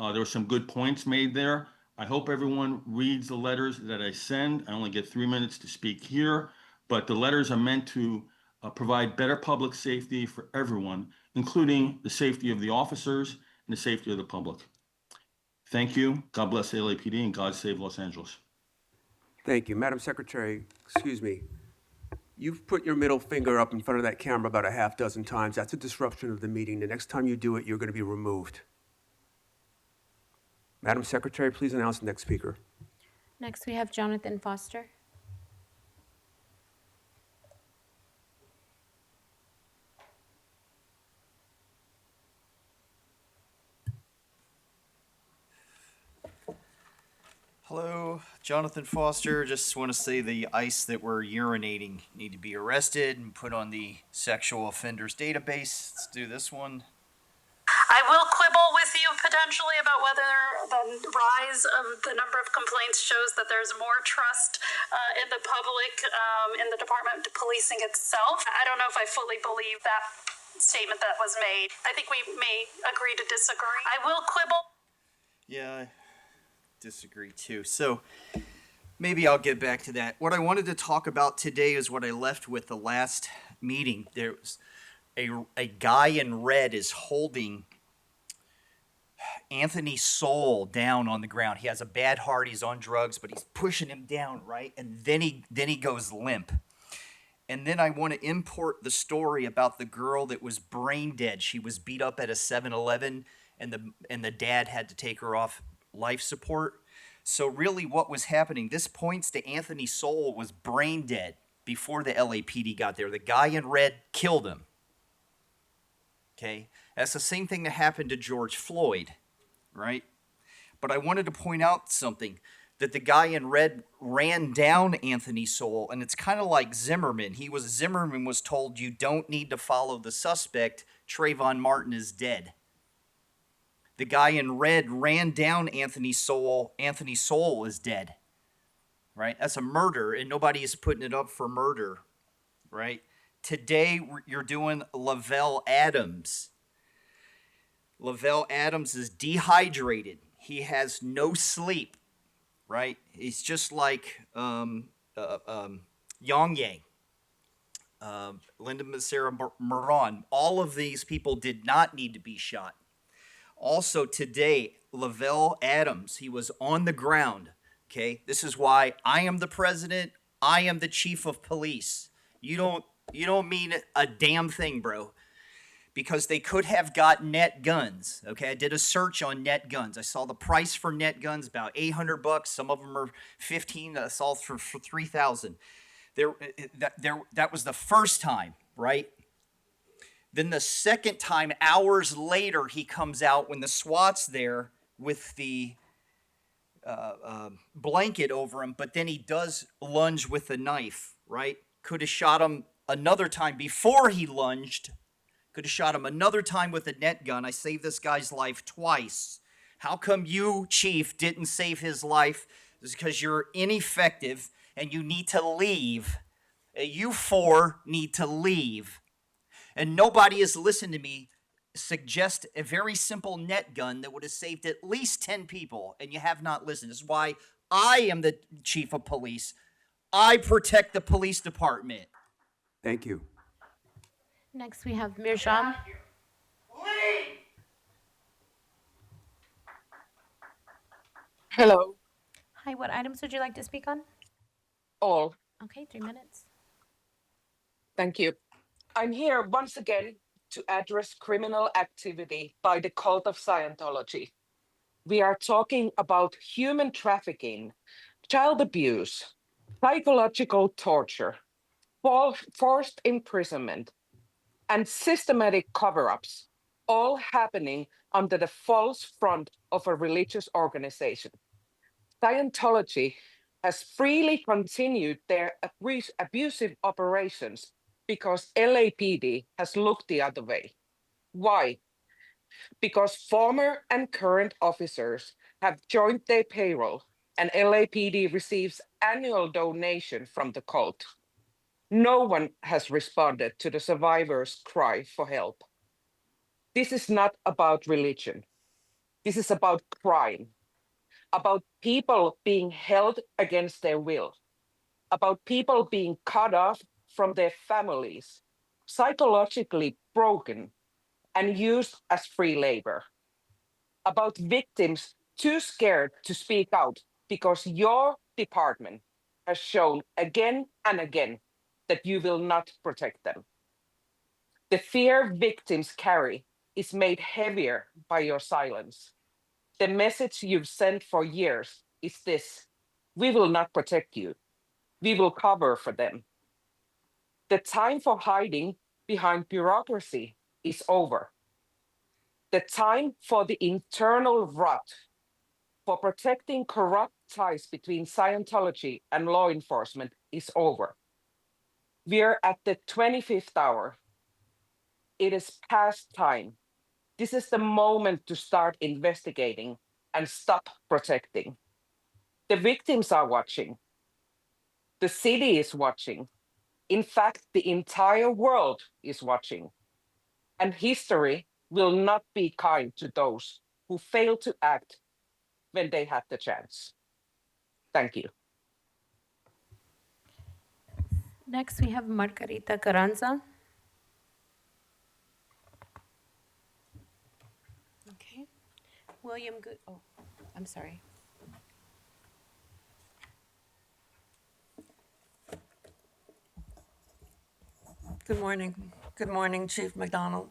There were some good points made there. I hope everyone reads the letters that I send. I only get 3 minutes to speak here, but the letters are meant to provide better public safety for everyone, including the safety of the officers and the safety of the public. Thank you. God bless the LAPD and God save Los Angeles. Thank you. Madam Secretary, excuse me. You've put your middle finger up in front of that camera about a half dozen times. That's a disruption of the meeting. The next time you do it, you're going to be removed. Madam Secretary, please announce the next speaker. Next, we have Jonathan Foster. Hello, Jonathan Foster. Just want to say the ICE that were urinating need to be arrested and put on the sexual offenders database. Let's do this one. I will quibble with you potentially about whether the rise of the number of complaints shows that there's more trust in the public, in the Department of Policing itself. I don't know if I fully believe that statement that was made. I think we may agree to disagree. I will quibble. Yeah, I disagree too. So maybe I'll get back to that. What I wanted to talk about today is what I left with the last meeting. There was a guy in red is holding Anthony Soul down on the ground. He has a bad heart. He's on drugs, but he's pushing him down, right? And then he goes limp. And then I want to import the story about the girl that was brain dead. She was beat up at a 7-Eleven, and the dad had to take her off life support. So really what was happening, this points to Anthony Soul was brain dead before the LAPD got there. The guy in red killed him. Okay, that's the same thing that happened to George Floyd, right? But I wanted to point out something. that the guy in red ran down Anthony Sowell, and it's kind of like Zimmerman. Zimmerman was told, you don't need to follow the suspect. Trayvon Martin is dead. The guy in red ran down Anthony Sowell. Anthony Sowell is dead. Right? That's a murder, and nobody is putting it up for murder. Right? Today, you're doing Lavelle Adams. Lavelle Adams is dehydrated. He has no sleep. Right? He's just like Yang Yang, Linda Becerra Moran. All of these people did not need to be shot. Also today, Lavelle Adams, he was on the ground. Okay, this is why I am the president. I am the chief of police. You don't mean a damn thing, bro. Because they could have got net guns. Okay, I did a search on net guns. I saw the price for net guns about $800. Some of them are 15. I saw for 3,000. That was the first time, right? Then the second time, hours later, he comes out when the SWAT's there with the blanket over him, but then he does lunge with the knife, right? Could have shot him another time before he lunged. Could have shot him another time with a net gun. I saved this guy's life twice. How come you, Chief, didn't save his life? It's because you're ineffective and you need to leave. You four need to leave. And nobody has listened to me suggest a very simple net gun that would have saved at least 10 people, and you have not listened. This is why I am the chief of police. I protect the police department. Thank you. Next, we have Mirjam. Hello, Hi, what items would you like to speak on? all. Okay, 3 minutes. Thank you. I'm here once again to address criminal activity by the cult of Scientology. We are talking about human trafficking, child abuse, psychological torture, forced imprisonment, and systematic cover-ups, all happening under the false front of a religious organization. Scientology has freely continued their abusive operations because LAPD has looked the other way. Why? Because former and current officers have joined their payroll and LAPD receives annual donation from the cult. No one has responded to the survivors' cry for help. This is not about religion. This is about crime, about people being held against their will, about people being cut off from their families, psychologically broken, and used as free labor, about victims too scared to speak out because your department has shown again and again that you will not protect them. The fear victims carry is made heavier by your silence. The message you've sent for years is this: we will not protect you. We will cover for them. The time for hiding behind bureaucracy is over. The time for the internal rot, for protecting corrupt ties between Scientology and law enforcement is over. We're at the 25th hour. It is past time. This is the moment to start investigating and stop protecting. The victims are watching. The city is watching. In fact, the entire world is watching. And history will not be kind to those who fail to act when they had the chance. Thank you. Next, we have Margarita Carranza. Okay. William Good. Oh, I'm sorry. Good morning. Good morning, Chief McDonald.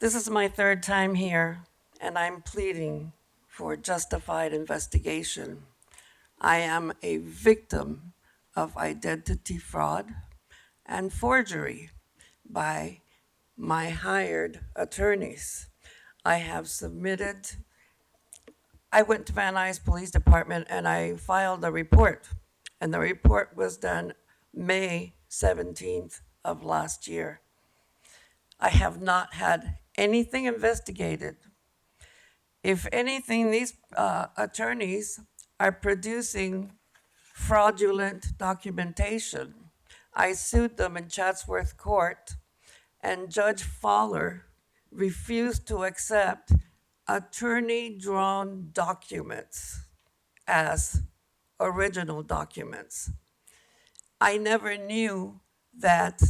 This is my third time here, and I'm pleading for justified investigation. I am a victim of identity fraud and forgery by my hired attorneys. I I went to Van Nuys Police Department and I filed a report. And the report was done May 17th of last year. I have not had anything investigated. If anything, these attorneys are producing fraudulent documentation. I sued them in Chatsworth Court, and Judge Fowler refused to accept attorney-drawn documents as original documents. I never knew that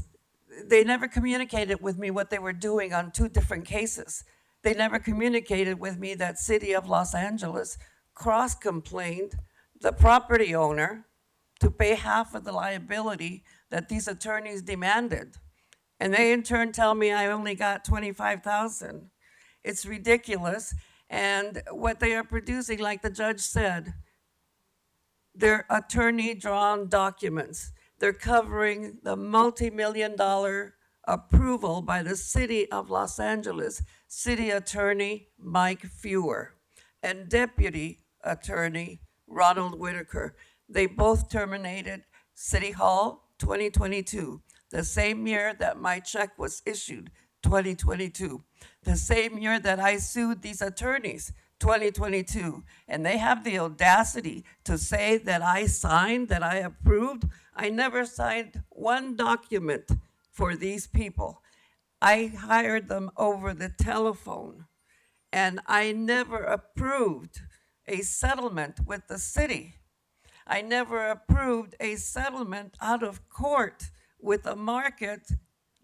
they never communicated with me what they were doing on two different cases. They never communicated with me that City of Los Angeles cross-complained the property owner to pay half of the liability that these attorneys demanded. And they in turn tell me I only got $25,000. It's ridiculous. And what they are producing, like the judge said, they're attorney-drawn documents. They're covering the multi-million-dollar approval by the City of Los Angeles City Attorney Mike Fewer and Deputy Attorney Ronald Whitaker. They both terminated City Hall 2022, the same year that my check was issued, 2022, the same year that I sued these attorneys, 2022, and they have the audacity to say that I signed, that I approved. I never signed one document for these people. I hired them over the telephone, and I never approved a settlement with the city. I never approved a settlement out of court with a market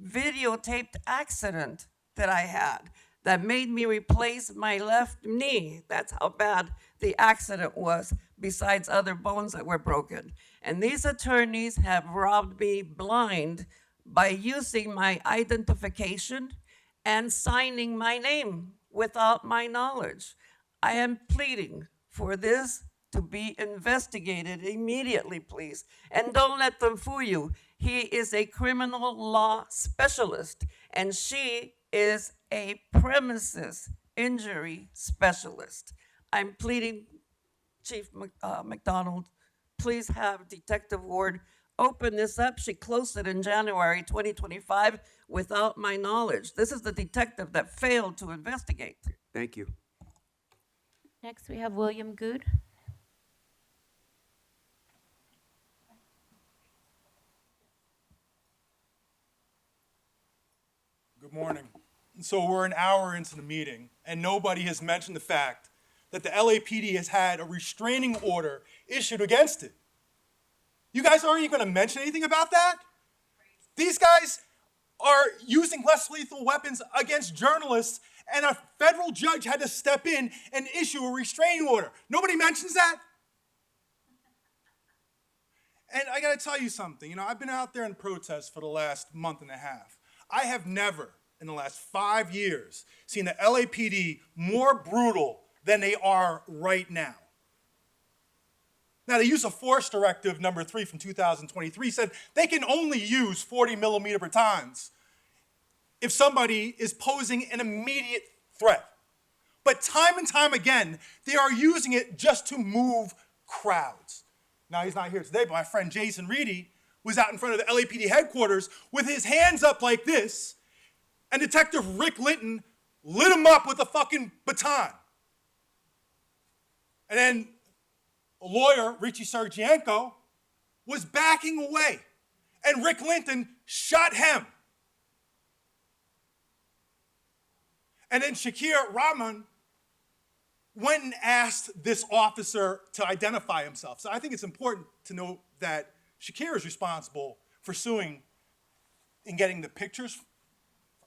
videotaped accident that I had that made me replace my left knee. That's how bad the accident was, besides other bones that were broken. And these attorneys have robbed me blind by using my identification and signing my name without my knowledge. I am pleading for this to be investigated immediately, please. And don't let them fool you. He is a criminal law specialist, and she is a premises injury specialist. I'm pleading, Chief McDonald, please have Detective Ward open this up. She closed it in January 2025 without my knowledge. This is the detective that failed to investigate. Thank you. Next, we have William Good. Good morning. So we're an hour into the meeting, and nobody has mentioned the fact that the LAPD has had a restraining order issued against it. You guys aren't even going to mention anything about that? These guys are using less lethal weapons against journalists, and a federal judge had to step in and issue a restraining order. Nobody mentions that? And I got to tell you something. You know, I've been out there in protest for the last month and a half. I have never, in the last 5 years, seen the LAPD more brutal than they are right now. Now, the use of force directive number 3 from 2023 said they can only use 40 millimeter batons if somebody is posing an immediate threat. But time and time again, they are using it just to move crowds. Now, he's not here today, but my friend Jason Reedy was out in front of the LAPD headquarters with his hands up like this, and Detective Rick Linton lit him up with a fucking baton. And then a lawyer, Richie Sergienko, was backing away, and Rick Linton shot him. And then Shakir Rahman went and asked this officer to identify himself. So I think it's important to note that Shakir is responsible for suing and getting the pictures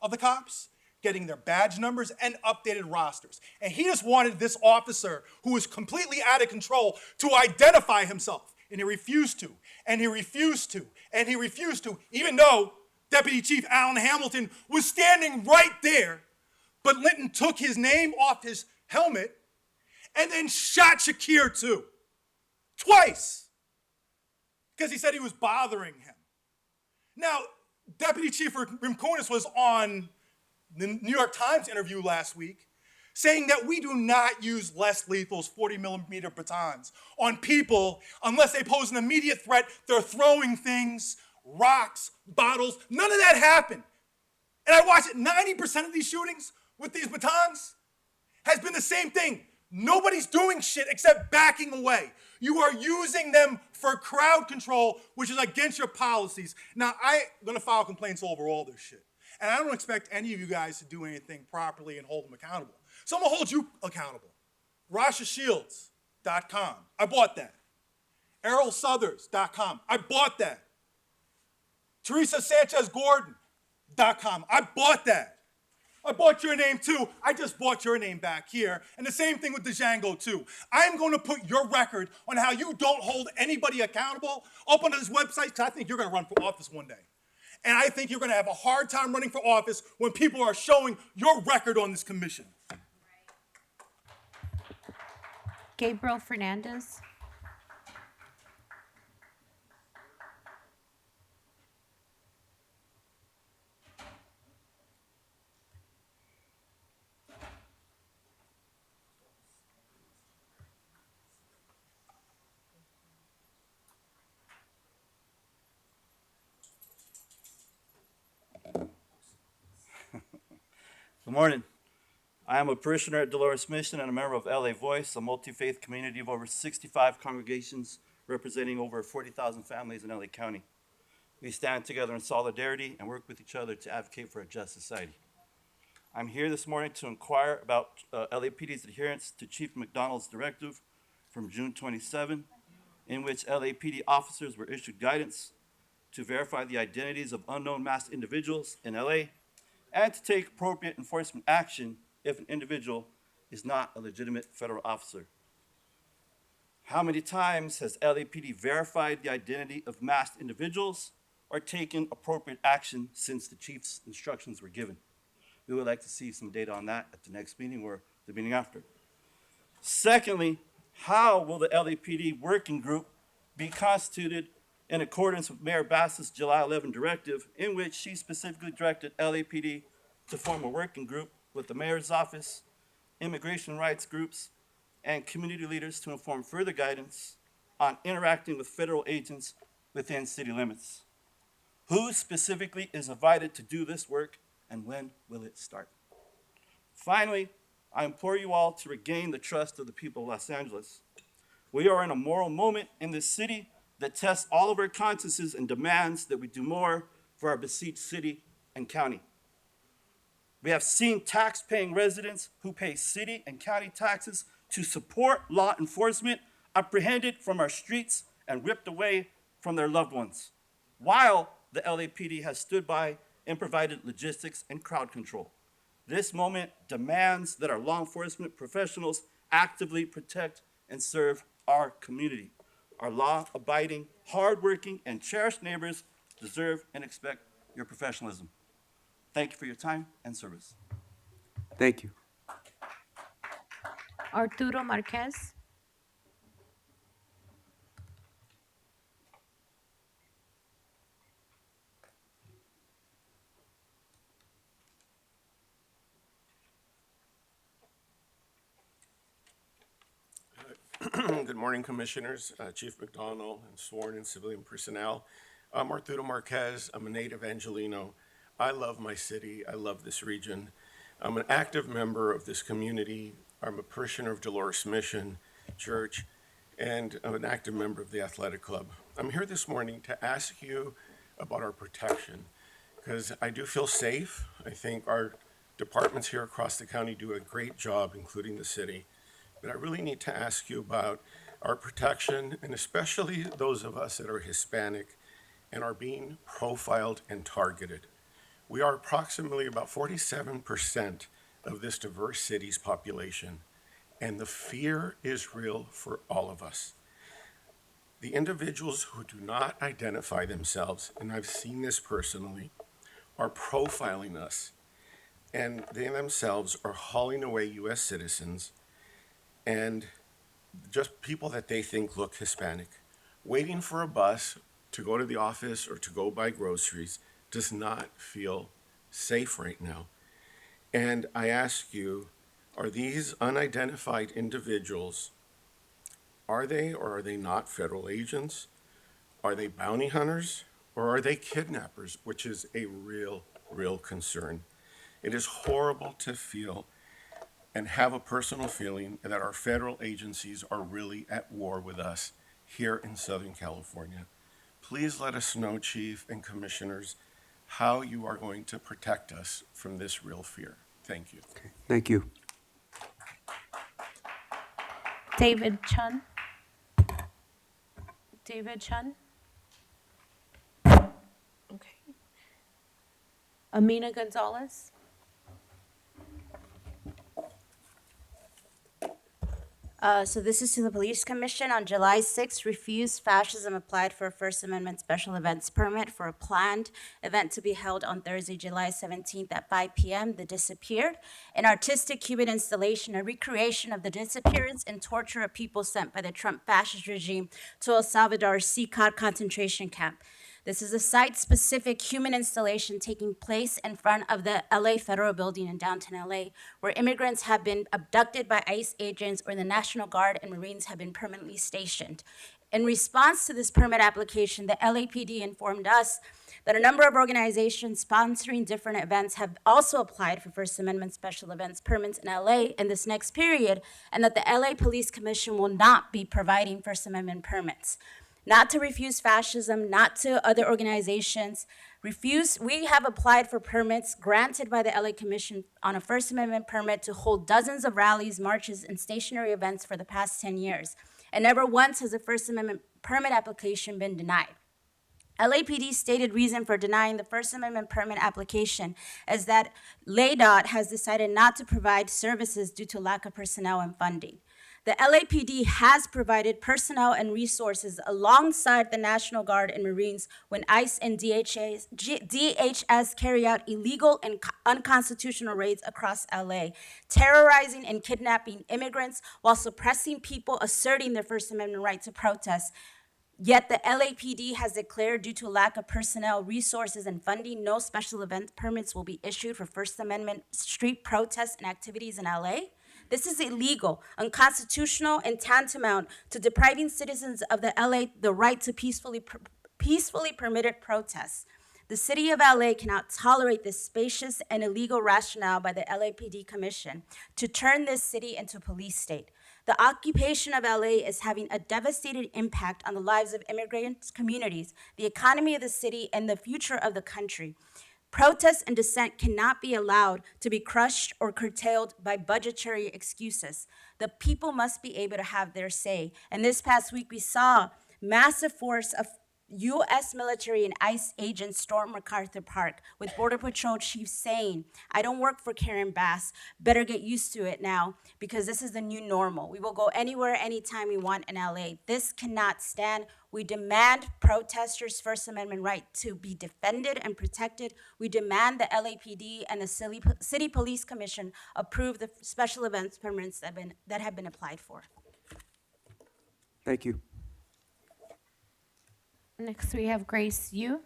of the cops, getting their badge numbers, and updated rosters. And he just wanted this officer, who was completely out of control, to identify himself. And he refused to, and he refused to, and he refused to, even though Deputy Chief Alan Hamilton was standing right there. But Linton took his name off his helmet and then shot Shakir too. Twice. Because he said he was bothering him. Now, Deputy Chief Rimkunis was on the New York Times interview last week saying that we do not use less lethal's 40mm batons on people unless they pose an immediate threat. They're throwing things, rocks, bottles. None of that happened. And I watched it. 90% of these shootings with these batons has been the same thing. Nobody's doing shit except backing away. You are using them for crowd control, which is against your policies. Now, I'm going to file complaints over all this shit. And I don't expect any of you guys to do anything properly and hold them accountable. So I'm going to hold you accountable. RashaShields.com. I bought that. ErrolSouthers.com. I bought that. Teresa Sanchez Gordon.com. I bought that. I bought your name too. I just bought your name back here. And the same thing with Django too. I'm going to put your record on how you don't hold anybody accountable up on this website because I think you're going to run for office one day. And I think you're going to have a hard time running for office when people are showing your record on this commission. Gabriel Fernandez. Good morning. I am a parishioner at Dolores Mission and a member of LA Voice, a multi-faith community of over 65 congregations representing over 40,000 families in LA County. We stand together in solidarity and work with each other to advocate for a just society. I'm here this morning to inquire about LAPD's adherence to Chief McDonald's directive from June 27, in which LAPD officers were issued guidance to verify the identities of unknown masked individuals in LA and to take appropriate enforcement action if an individual is not a legitimate federal officer. How many times has LAPD verified the identity of masked individuals or taken appropriate action since the chief's instructions were given? We would like to see some data on that at the next meeting or the meeting after. Secondly, how will the LAPD working group be constituted in accordance with Mayor Bass's July 11 directive, in which she specifically directed LAPD to form a working group with the mayor's office, immigration rights groups, and community leaders to inform further guidance on interacting with federal agents within city limits? Who specifically is invited to do this work, and when will it start? Finally, I implore you all to regain the trust of the people of Los Angeles. We are in a moral moment in this city that tests all of our consciences and demands that we do more for our besieged city and county. We have seen tax-paying residents who pay city and county taxes to support law enforcement apprehended from our streets and ripped away from their loved ones, while the LAPD has stood by and provided logistics and crowd control. This moment demands that our law enforcement professionals actively protect and serve our community. Our law-abiding, hardworking, and cherished neighbors deserve and expect your professionalism. Thank you for your time and service. Thank you. Arturo Marquez. Good morning, Commissioners, Chief McDonald, and sworn and civilian personnel. I'm Arturo Marquez. I'm a native Angelino. I love my city. I love this region. I'm an active member of this community. I'm a parishioner of Dolores Mission Church, and I'm an active member of the Athletic Club. I'm here this morning to ask you about our protection, because I do feel safe. I think our departments here across the county do a great job, including the city. But I really need to ask you about our protection, and especially those of us that are Hispanic and are being profiled and targeted. We are approximately about 47% of this diverse city's population, and the fear is real for all of us. The individuals who do not identify themselves, and I've seen this personally, are profiling us, and they themselves are hauling away U.S. citizens and just people that they think look Hispanic. Waiting for a bus to go to the office or to go buy groceries does not feel safe right now. And I ask you, Are these unidentified individuals, are they or are they not federal agents? Are they bounty hunters or are they kidnappers, which is a real concern. It is horrible to feel and have a personal feeling that our federal agencies are really at war with us here in Southern California. Please let us know, Chief and Commissioners, how you are going to protect us from this real fear. Thank you. Thank you. David Chun. David Chun. Okay. Amina Gonzalez. So this is to the Police Commission. On July 6th, Refuse Fascism applied for a First Amendment special events permit for a planned event to be held on Thursday, July 17th at 5 p.m. The Disappeared, an artistic Cuban installation, a recreation of the disappearance and torture of people sent by the Trump fascist regime to El Salvador's CICAD concentration camp. This is a site-specific human installation taking place in front of the LA Federal Building in downtown LA, where immigrants have been abducted by ICE agents or the National Guard and Marines have been permanently stationed. In response to this permit application, the LAPD informed us that a number of organizations sponsoring different events have also applied for First Amendment special events permits in LA in this next period, and that the LA Police Commission will not be providing First Amendment permits. Not to Refuse Fascism, not to other organizations. We have applied for permits granted by the LA Commission on a First Amendment permit to hold dozens of rallies, marches, and stationary events for the past 10 years. And never once has a First Amendment permit application been denied. LAPD's stated reason for denying the First Amendment permit application is that LADOT has decided not to provide services due to lack of personnel and funding. The LAPD has provided personnel and resources alongside the National Guard and Marines when ICE and DHS carry out illegal and unconstitutional raids across LA, terrorizing and kidnapping immigrants while suppressing people asserting their First Amendment right to protest. Yet the LAPD has declared due to lack of personnel, resources, and funding, no special event permits will be issued for First Amendment street protests and activities in LA. This is illegal, unconstitutional, and tantamount to depriving citizens of the LA the right to peacefully permitted protests. The city of LA cannot tolerate this spacious and illegal rationale by the LAPD Commission to turn this city into a police state. The occupation of LA is having a devastating impact on the lives of immigrant communities, the economy of the city, and the future of the country. Protest and dissent cannot be allowed to be crushed or curtailed by budgetary excuses. The people must be able to have their say. And this past week, we saw massive force of U.S. military and ICE agents storm MacArthur Park, with Border Patrol chiefs saying, "I don't work for Karen Bass, better get used to it now, because this is the new normal. We will go anywhere, anytime we want in LA." This cannot stand. We demand protesters' First Amendment right to be defended and protected. We demand the LAPD and the City Police Commission approve the special events permits that have been applied for. Thank you. Next, we have Grace Yu.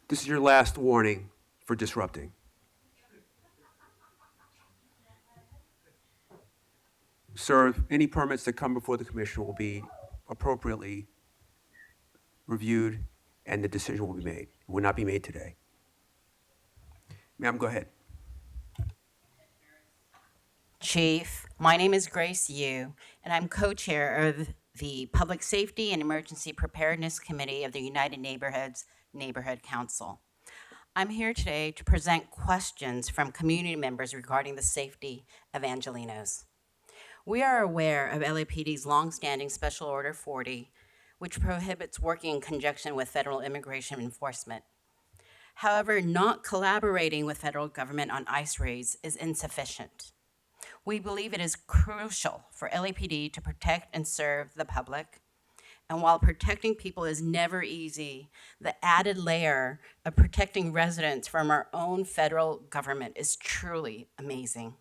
This is your last warning for disrupting. Sir, any permits that come before the commission will be appropriately reviewed and the decision will be made. It will not be made today. Ma'am, go ahead. Chief, my name is Grace Yu, and I'm co-chair of the Public Safety and Emergency Preparedness Committee of the United Neighborhoods Neighborhood Council. I'm here today to present questions from community members regarding the safety of Angelenos. We are aware of LAPD's longstanding Special Order 40, which prohibits working in conjunction with federal immigration enforcement. However, not collaborating with federal government on ICE raids is insufficient. We believe it is crucial for LAPD to protect and serve the public. And while protecting people is never easy, the added layer of protecting residents from our own federal government is truly amazing.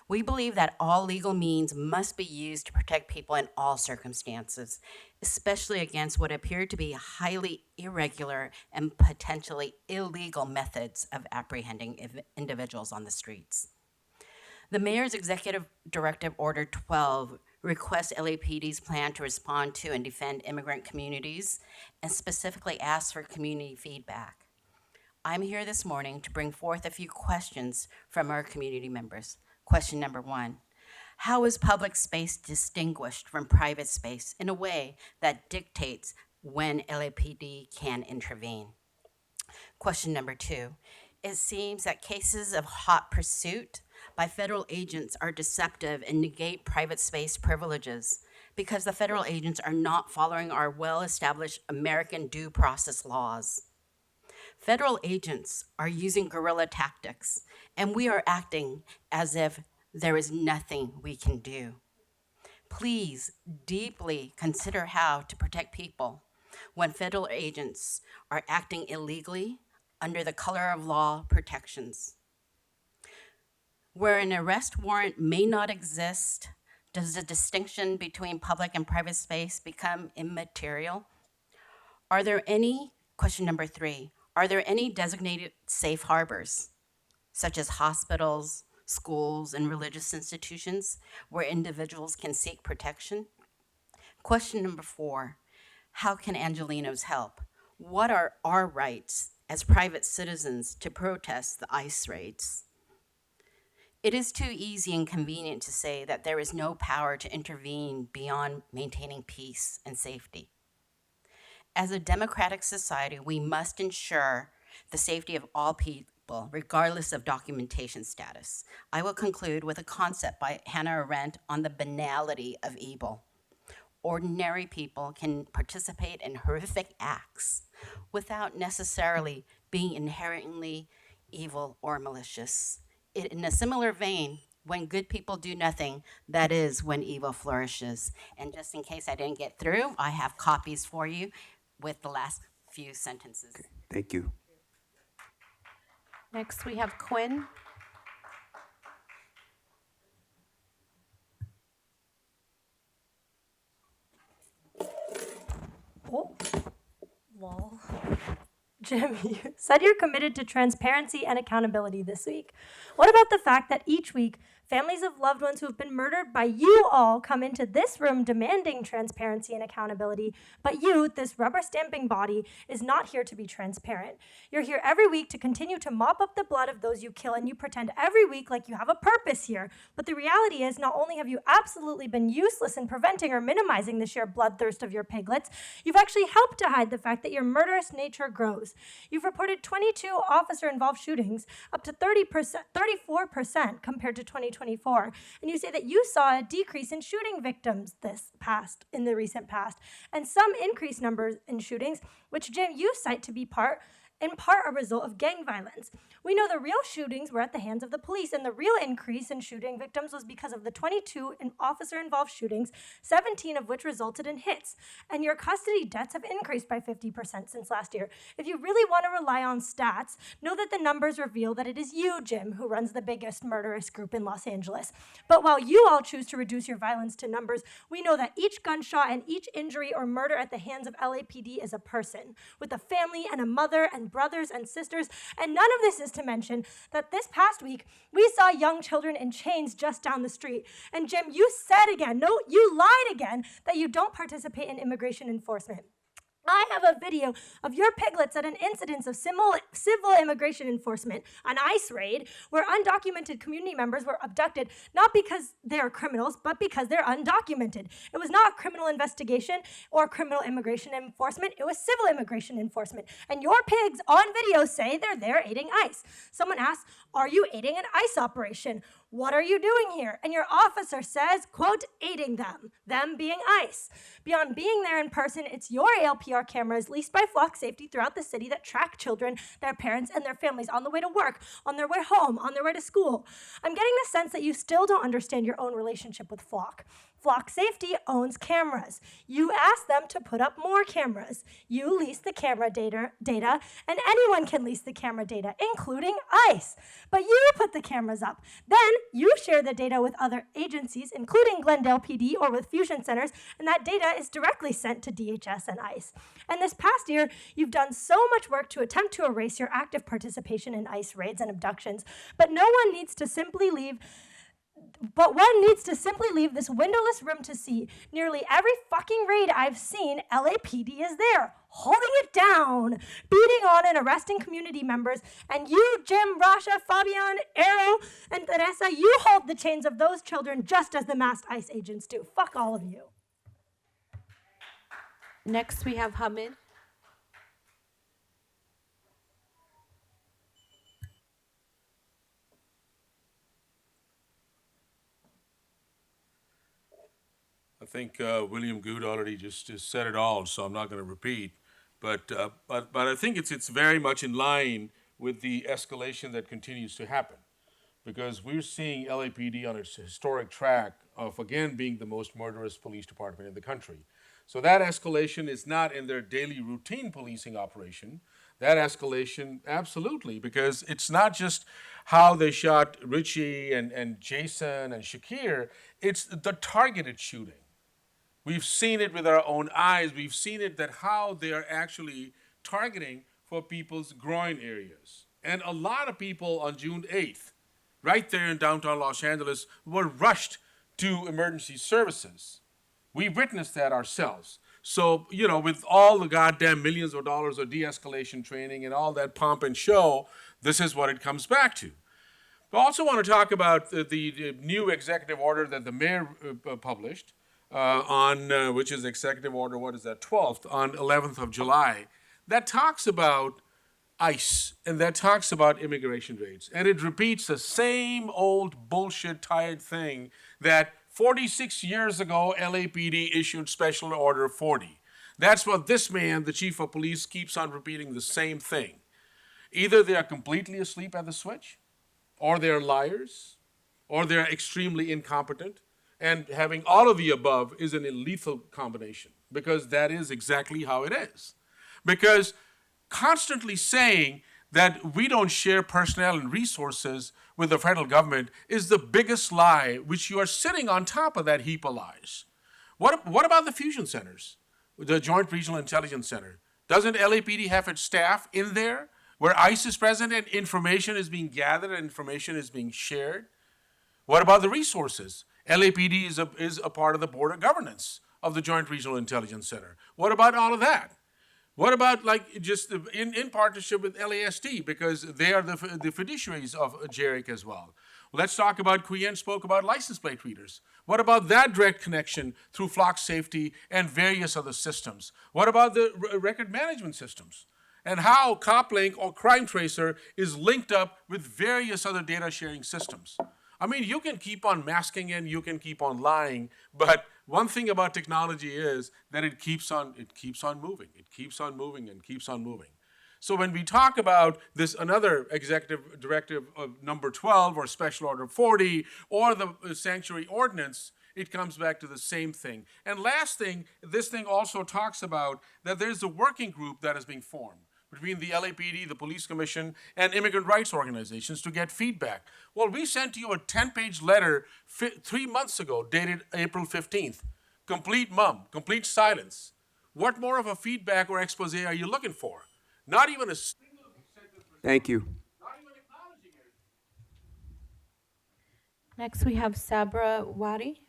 We believe that all legal means must be used to protect people in all circumstances, especially against what appear to be highly irregular and potentially illegal methods of apprehending individuals on the streets. The Mayor's Executive Directive Order 12 requests LAPD's plan to respond to and defend immigrant communities and specifically asks for community feedback. I'm here this morning to bring forth a few questions from our community members. Question number 1, how is public space distinguished from private space in a way that dictates when LAPD can intervene? Question number 2, it seems that cases of hot pursuit by federal agents are deceptive and negate private space privileges because the federal agents are not following our well-established American due process laws. Federal agents are using guerrilla tactics, and we are acting as if there is nothing we can do. Please deeply consider how to protect people when federal agents are acting illegally under the color of law protections. Where an arrest warrant may not exist, does the distinction between public and private space become immaterial? Question number 3, are there any designated safe harbors, such as hospitals, schools, and religious institutions where individuals can seek protection? Question number 4, how can Angelenos help? What are our rights as private citizens to protest the ICE raids? It is too easy and convenient to say that there is no power to intervene beyond maintaining peace and safety. As a democratic society, we must ensure the safety of all people, regardless of documentation status. I will conclude with a concept by Hannah Arendt on the banality of evil. Ordinary people can participate in horrific acts without necessarily being inherently evil or malicious. In a similar vein, when good people do nothing, that is when evil flourishes. And just in case I didn't get through, I have copies for you with the last few sentences. Thank you. Next, we have Quinn. Oh, well, Jim, you said you're committed to transparency and accountability this week. What about the fact that each week, families of loved ones who have been murdered by you all come into this room demanding transparency and accountability, but you, this rubber stamping body, is not here to be transparent. You're here every week to continue to mop up the blood of those you kill, and you pretend every week like you have a purpose here. But the reality is, not only have you absolutely been useless in preventing or minimizing the sheer bloodthirst of your piglets, you've actually helped to hide the fact that your murderous nature grows. You've reported 22 officer-involved shootings, up to 34% compared to 2024, and you say that you saw a decrease in shooting victims in the recent past, and some increased numbers in shootings, which, Jim, you cite to be in part a result of gang violence. We know the real shootings were at the hands of the police, and the real increase in shooting victims was because of the 22 officer-involved shootings, 17 of which resulted in hits. And your custody deaths have increased by 50% since last year. If you really want to rely on stats, know that the numbers reveal that it is you, Jim, who runs the biggest murderous group in Los Angeles. But while you all choose to reduce your violence to numbers, we know that each gunshot and each injury or murder at the hands of LAPD is a person, with a family and a mother and brothers and sisters. And none of this is to mention that this past week, we saw young children in chains just down the street. And Jim, you said again, no, you lied again, that you don't participate in immigration enforcement. I have a video of your piglets at an incidence of civil immigration enforcement, an ICE raid, where undocumented community members were abducted, not because they're criminals, but because they're undocumented. It was not a criminal investigation or criminal immigration enforcement, it was civil immigration enforcement. And your pigs on video say they're there aiding ICE. Someone asked, are you aiding an ICE operation? What are you doing here? And your officer says, quote, aiding them being ICE. Beyond being there in person, it's your ALPR cameras leased by Flock Safety throughout the city that track children, their parents, and their families on the way to work, on their way home, on their way to school. I'm getting the sense that you still don't understand your own relationship with Flock. Flock Safety owns cameras. You ask them to put up more cameras. You lease the camera data, and anyone can lease the camera data, including ICE. But you put the cameras up. Then you share the data with other agencies, including Glendale PD or with fusion centers, and that data is directly sent to DHS and ICE. And this past year, you've done so much work to attempt to erase your active participation in ICE raids and abductions, but one needs to simply leave this windowless room to see. Nearly every fucking raid I've seen, LAPD is there, holding it down, beating on and arresting community members. And you, Jim, Rasha, Fabian, Arrow, and Teresa, you hold the chains of those children just as the masked ICE agents do. Fuck all of you. Next, we have Hamid. I think William Good already just said it all, so I'm not going to repeat. But I think it's very much in line with the escalation that continues to happen, because we're seeing LAPD on its historic track of again being the most murderous police department in the country. So that escalation is not in their daily routine policing operation. That escalation, absolutely, because it's not just how they shot Richie and Jason and Shakir, it's the targeted shooting. We've seen it with our own eyes. We've seen it that how they are actually targeting for people's groin areas. And a lot of people on June 8th, right there in downtown Los Angeles, were rushed to emergency services. We witnessed that ourselves. So, with all the goddamn millions of dollars of de-escalation training and all that pomp and show, this is what it comes back to. I also want to talk about the new executive order that the mayor published, which is executive order, 12th, on 11th of July, that talks about ICE and that talks about immigration raids. And it repeats the same old bullshit tired thing that 46 years ago, LAPD issued Special Order 40. That's what this man, the chief of police, keeps on repeating the same thing. Either they are completely asleep at the switch, or they're liars, or they're extremely incompetent. And having all of the above is an lethal combination, because that is exactly how it is. Because constantly saying that we don't share personnel and resources with the federal government is the biggest lie, which you are sitting on top of that heap of lies. What about the fusion centers, the Joint Regional Intelligence Center? Doesn't LAPD have its staff in there where ICE is present and information is being gathered and information is being shared? What about the resources? LAPD is a part of the board of governance of the Joint Regional Intelligence Center. What about all of that? What about just in partnership with LASD, because they are the fiduciaries of JERIC as well? Let's talk about, Kuyen spoke about license plate readers. What about that direct connection through Flock Safety and various other systems? What about the record management systems? And how CopLink or Crime Tracer is linked up with various other data sharing systems? I mean, you can keep on masking and you can keep on lying, but one thing about technology is that it keeps on moving. It keeps on moving and keeps on moving. So when we talk about this another executive directive of number 12 or Special Order 40 or the Sanctuary Ordinance, it comes back to the same thing. And last thing, this thing also talks about that there's a working group that is being formed between the LAPD, the Police Commission, and immigrant rights organizations to get feedback. Well, we sent you a 10-page letter 3 months ago, dated April 15th. Complete complete silence. What more of a feedback or expose are you looking for? Not even a single sentence. Thank you. Not even acknowledging it. Next, we have Sabra Wadi.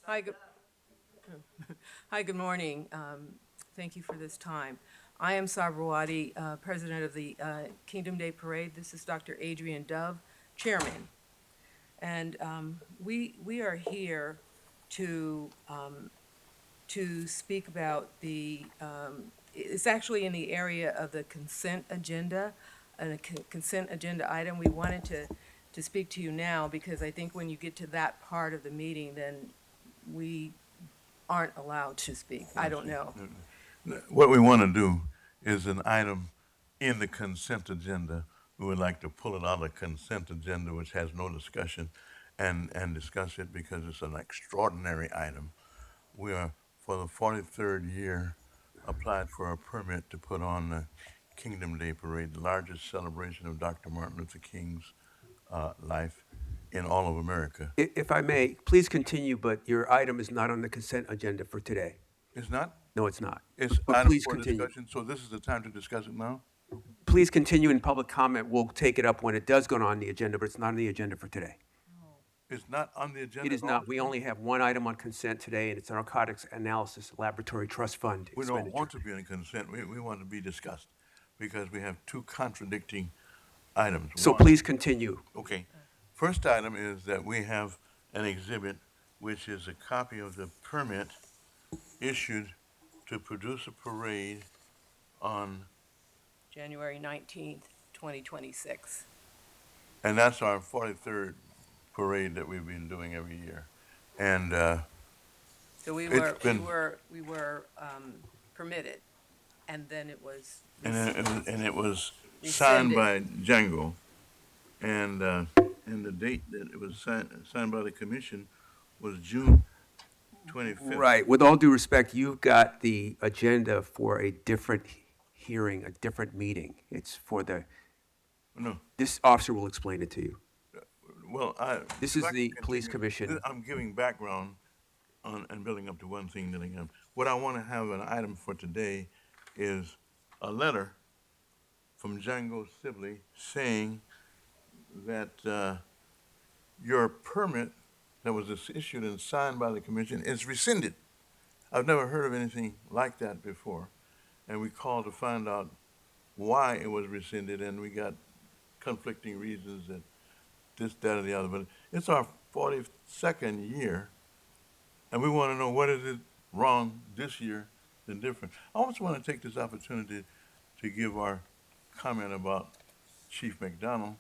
Hi, good. Hi, good morning. Thank you for this time. I am Sabrawadi, President of the Kingdom Day Parade. This is Dr. Adrian Dove, Chairman. And we are here to speak about it's actually in the area of the consent agenda, and a consent agenda item. We wanted to speak to you now because I think when you get to that part of the meeting, then we aren't allowed to speak. I don't know. What we want to do is an item in the consent agenda. We would like to pull it out of the consent agenda, which has no discussion, and discuss it because it's an extraordinary item. We are, for the 43rd year, applied for a permit to put on the Kingdom Day Parade, the largest celebration of Dr. Martin Luther King's life in all of America. If I may, please continue, but your item is not on the consent agenda for today. It's not? No, it's not. It's But item please for continue. discussion, so this is the time to discuss it now? Please continue in public comment. We'll take it up when it does go on the agenda, but it's not on the agenda for today. It's not on the agenda? It is at all? not. We only have one item on consent today, and it's a narcotics analysis laboratory trust fund We don't expenditure. want to be in consent, we want to be discussed, because we have two contradicting items. So One- please continue. Okay. First item is that we have an exhibit, which is a copy of the permit issued to produce a parade on, January 19th, 2026. and that's our 43rd parade that we've been doing every year. And So we It's been- were permitted, and then it was. and it was signed by Django, and the date that it was signed by the commission was June 25th. Right. With all due respect, you've got the agenda for a different hearing, a different meeting. It's for the, No. this officer will explain it to you. Well, This if is I the can police continue, commission. I'm giving background on and building up to one thing that again. What I want to have an item for today is a letter from Django Sibley saying that your permit that was issued and signed by the commission is rescinded. I've never heard of anything like that before, and we called to find out why it was rescinded, and we got conflicting reasons that this, that, or the other, but it's our 42nd year, and we want to know what is it wrong this year than different. I also want to take this opportunity to give our comment about Chief McDonald.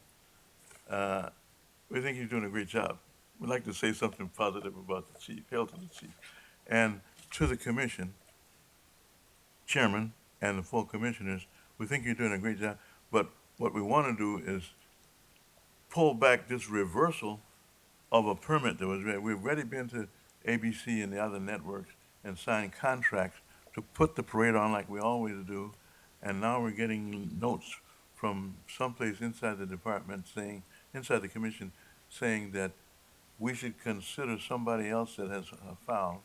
We think he's doing a great job. We'd like to say something positive about the chief, hail to the chief. And to the commission, chairman, and the full commissioners, we think you're doing a great job, but what we want to do is pull back this reversal of a permit that was read. We've already been to ABC and the other networks and signed contracts to put the parade on like we always do, and now we're getting notes from someplace inside the department saying, inside the commission, saying that we should consider somebody else that has filed,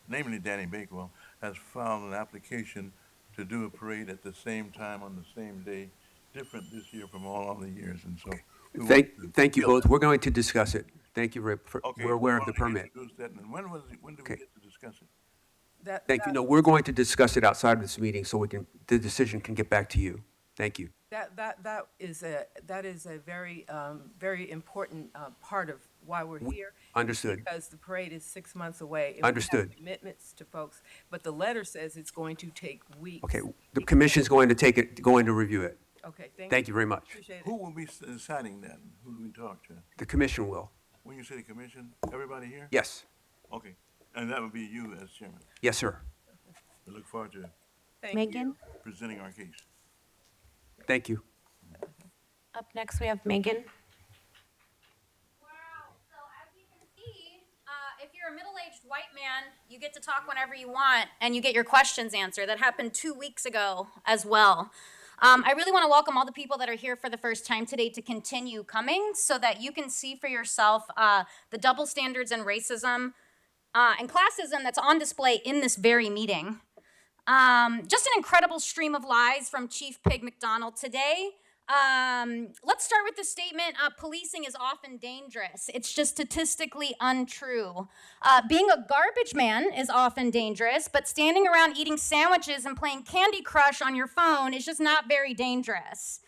namely Danny Bakewell, has filed an application to do a parade at the same time on the same day, different this year from all other years, and so. we want to Thank you build both. that. We're going to discuss it. Thank you, Rip. Okay, We're aware of we the wanna permit. introduce that, and when did we Okay. get to discuss it? Thank you. No, we're going to discuss it outside of this meeting so the decision can get back to you. Thank you. That is a very, very important part of why we're here. Understood. Because the parade is 6 months away. and we have Understood. Commitments to folks, but the letter says it's going to take weeks. Okay, the commission's going to review it. Okay, Thank you very much. Appreciate it. Who will be deciding that? Who do we talk to? The commission will. When you say the commission, everybody here? Yes. Okay, and that would be you as chairman. Yes, sir. We look forward to Megan? presenting our case. Thank you. Up next, we have Megan. If you're a middle-aged white man, you get to talk whenever you want and you get your questions answered. That happened 2 weeks ago as well. I really want to welcome all the people that are here for the first time today to continue coming so that you can see for yourself the double standards and racism and classism that's on display in this very meeting. Just an incredible stream of lies from Chief Pig McDonald today. Let's start with the statement, policing is often dangerous. It's just statistically untrue. Being a garbage man is often dangerous, but standing around eating sandwiches and playing Candy Crush on your phone is just not very dangerous.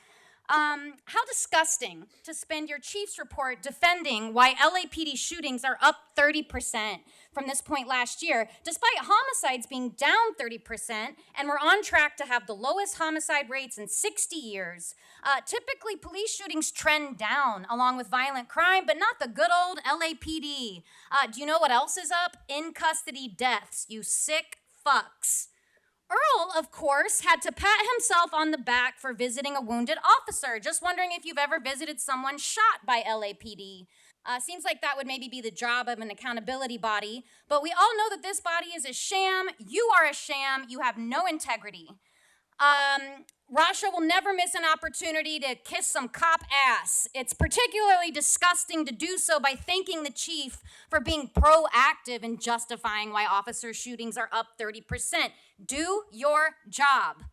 How disgusting to spend your Chiefs report defending why LAPD shootings are up 30% from this point last year, despite homicides being down 30%, and we're on track to have the lowest homicide rates in 60 years. Typically, police shootings trend down along with violent crime, but not the good old LAPD. Do you know what else is up? In custody deaths, you sick fucks. Earl, of course, had to pat himself on the back for visiting a wounded officer. Just wondering if you've ever visited someone shot by LAPD. Seems like that would maybe be the job of an accountability body, but we all know that this body is a sham. You are a sham. You have no integrity. Rasha will never miss an opportunity to kiss some cop ass. It's particularly disgusting to do so by thanking the chief for being proactive in justifying why officer shootings are up 30%. Do your job.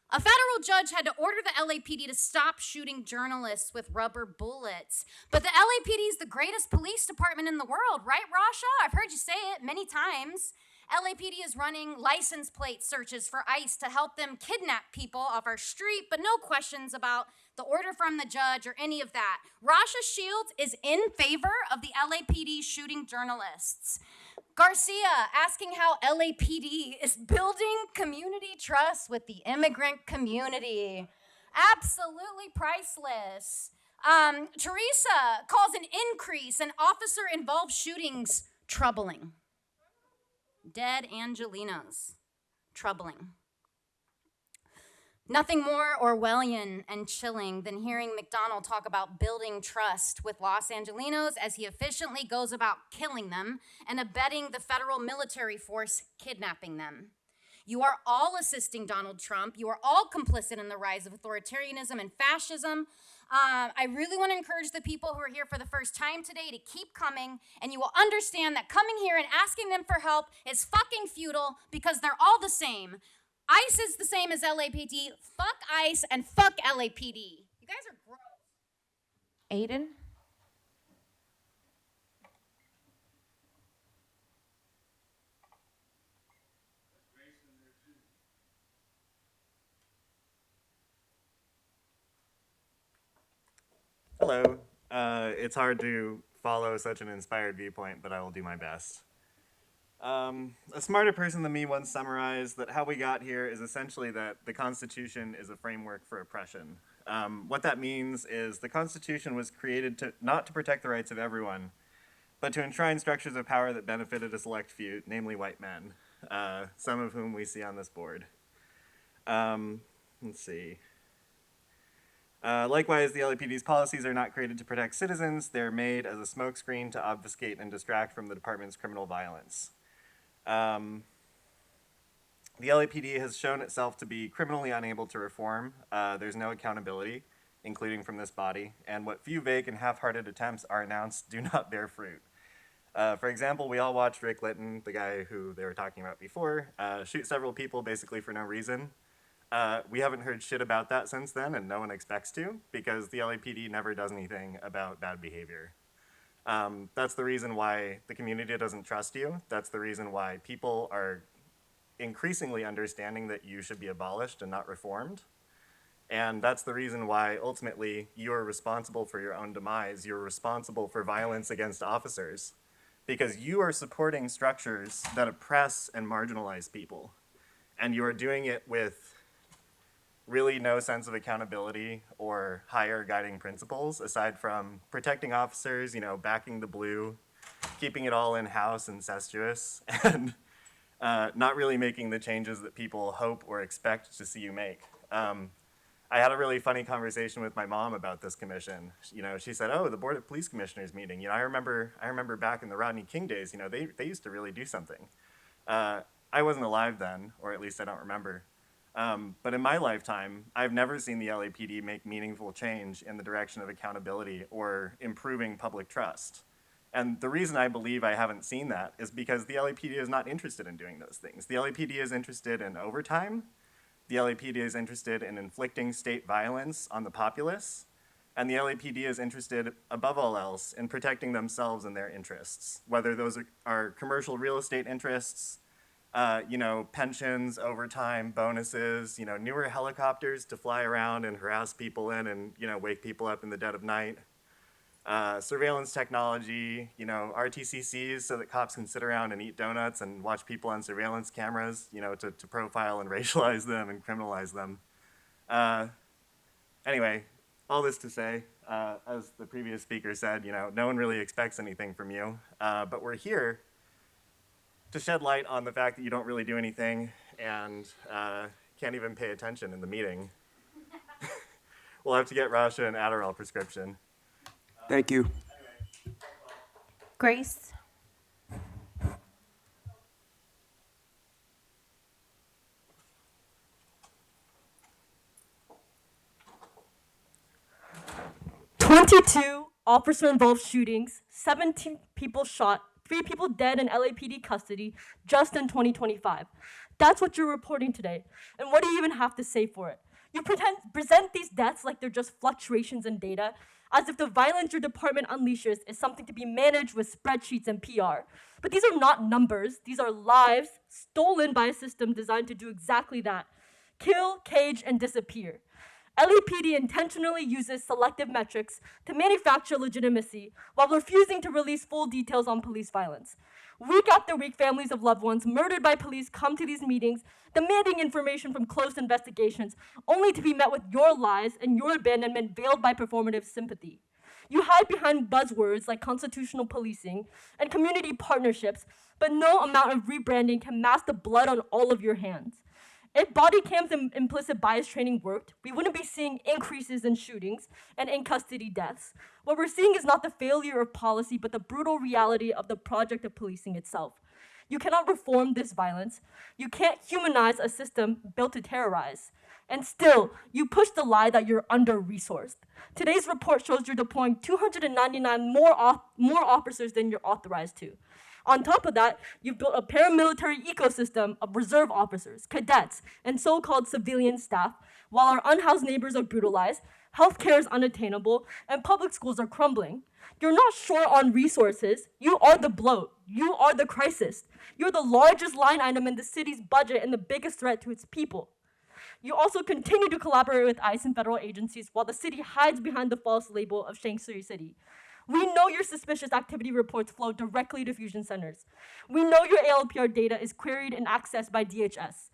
A federal judge had to order the LAPD to stop shooting journalists with rubber bullets. But the LAPD is the greatest police department in the world, right, Rasha? I've heard you say it many times. LAPD is running license plate searches for ICE to help them kidnap people off our street, but no questions about the order from the judge or any of that. Rasha Shields is in favor of the LAPD shooting journalists. Garcia asking how LAPD is building community trust with the immigrant community. Absolutely priceless. Teresa calls an increase in officer-involved shootings troubling. Dead Angelinos. Troubling. Nothing more Orwellian and chilling than hearing McDonald talk about building trust with Los Angelinos as he efficiently goes about killing them and abetting the federal military force kidnapping them. You are all assisting Donald Trump. You are all complicit in the rise of authoritarianism and fascism. I really want to encourage the people who are here for the first time today to keep coming, and you will understand that coming here and asking them for help is fucking futile because they're all the same. ICE is the same as LAPD. Fuck ICE and fuck LAPD. You guys are gross. Aiden? Hello. It's hard to follow such an inspired viewpoint, but I will do my best. A smarter person than me once summarized that how we got here is essentially that the Constitution is a framework for oppression. What that means is the Constitution was created not to protect the rights of everyone, but to enshrine structures of power that benefited a select few, namely white men, some of whom we see on this board. Let's see. Likewise, the LAPD's policies are not created to protect citizens. They're made as a smokescreen to obfuscate and distract from the department's criminal violence. The LAPD has shown itself to be criminally unable to reform. There's no accountability, including from this body, and what few vague and half-hearted attempts are announced do not bear fruit. For example, we all watched Rick Litton, the guy who they were talking about before, shoot several people basically for no reason. We haven't heard shit about that since then, and no one expects to, because the LAPD never does anything about bad behavior. That's the reason why the community doesn't trust you. That's the reason why people are increasingly understanding that you should be abolished and not reformed. And that's the reason why, ultimately, you are responsible for your own demise. You're responsible for violence against officers, because you are supporting structures that oppress and marginalize people. And you are doing it with really no sense of accountability or higher guiding principles, aside from protecting officers, backing the blue, keeping it all in-house, incestuous, and not really making the changes that people hope or expect to see you make. I had a really funny conversation with my mom about this commission. She said, "Oh, the Board of Police Commissioners meeting. I remember back in the Rodney King days, they used to really do something." I wasn't alive then, or at least I don't remember. But in my lifetime, I've never seen the LAPD make meaningful change in the direction of accountability or improving public trust. And the reason I believe I haven't seen that is because the LAPD is not interested in doing those things. The LAPD is interested in overtime. The LAPD is interested in inflicting state violence on the populace, and the LAPD is interested, above all else, in protecting themselves and their interests, whether those are commercial real estate interests, pensions, overtime, bonuses, newer helicopters to fly around and harass people in and, wake people up in the dead of night, surveillance technology, RTCCs so that cops can sit around and eat donuts and watch people on surveillance cameras, to profile and racialize them and criminalize them. Anyway, all this to say, as the previous speaker said, no one really expects anything from you, but we're here to shed light on the fact that you don't really do anything and can't even pay attention in the meeting. We'll have to get Rasha an Adderall prescription. Thank you. Grace? "22 officer-involved shootings, 17 people shot, 3 people dead in LAPD custody just in 2025. That's what you're reporting today. And what do you even have to say for it? You present these deaths like they're just fluctuations in data, as if the violence your department unleashes is something to be managed with spreadsheets and PR. But these are not numbers. These are lives stolen by a system designed to do exactly that: kill, cage, and disappear. LAPD intentionally uses selective metrics to manufacture legitimacy while refusing to release full details on police violence. Week after week, families of loved ones murdered by police come to these meetings demanding information from closed investigations, only to be met with your lies and your abandonment veiled by performative sympathy. You hide behind buzzwords like constitutional policing and community partnerships, but no amount of rebranding can mask the blood on all of your hands. If body cams and implicit bias training worked, we wouldn't be seeing increases in shootings and in-custody deaths. What we're seeing is not the failure of policy, but the brutal reality of the project of policing itself. You cannot reform this violence. You can't humanize a system built to terrorize. And still, you push the lie that you're under-resourced. Today's report shows you're deploying 299 more officers than you're authorized to. On top of that, you've built a paramilitary ecosystem of reserve officers, cadets, and so-called civilian staff, while our unhoused neighbors are brutalized, healthcare is unattainable, and public schools are crumbling. You're not short on resources. You are the bloat. You are the crisis. You're the largest line item in the city's budget and the biggest threat to its people. You also continue to collaborate with ICE and federal agencies while the city hides behind the false label of Sanctuary City. We know your suspicious activity reports flow directly to fusion centers. We know your ALPR data is queried and accessed by DHS.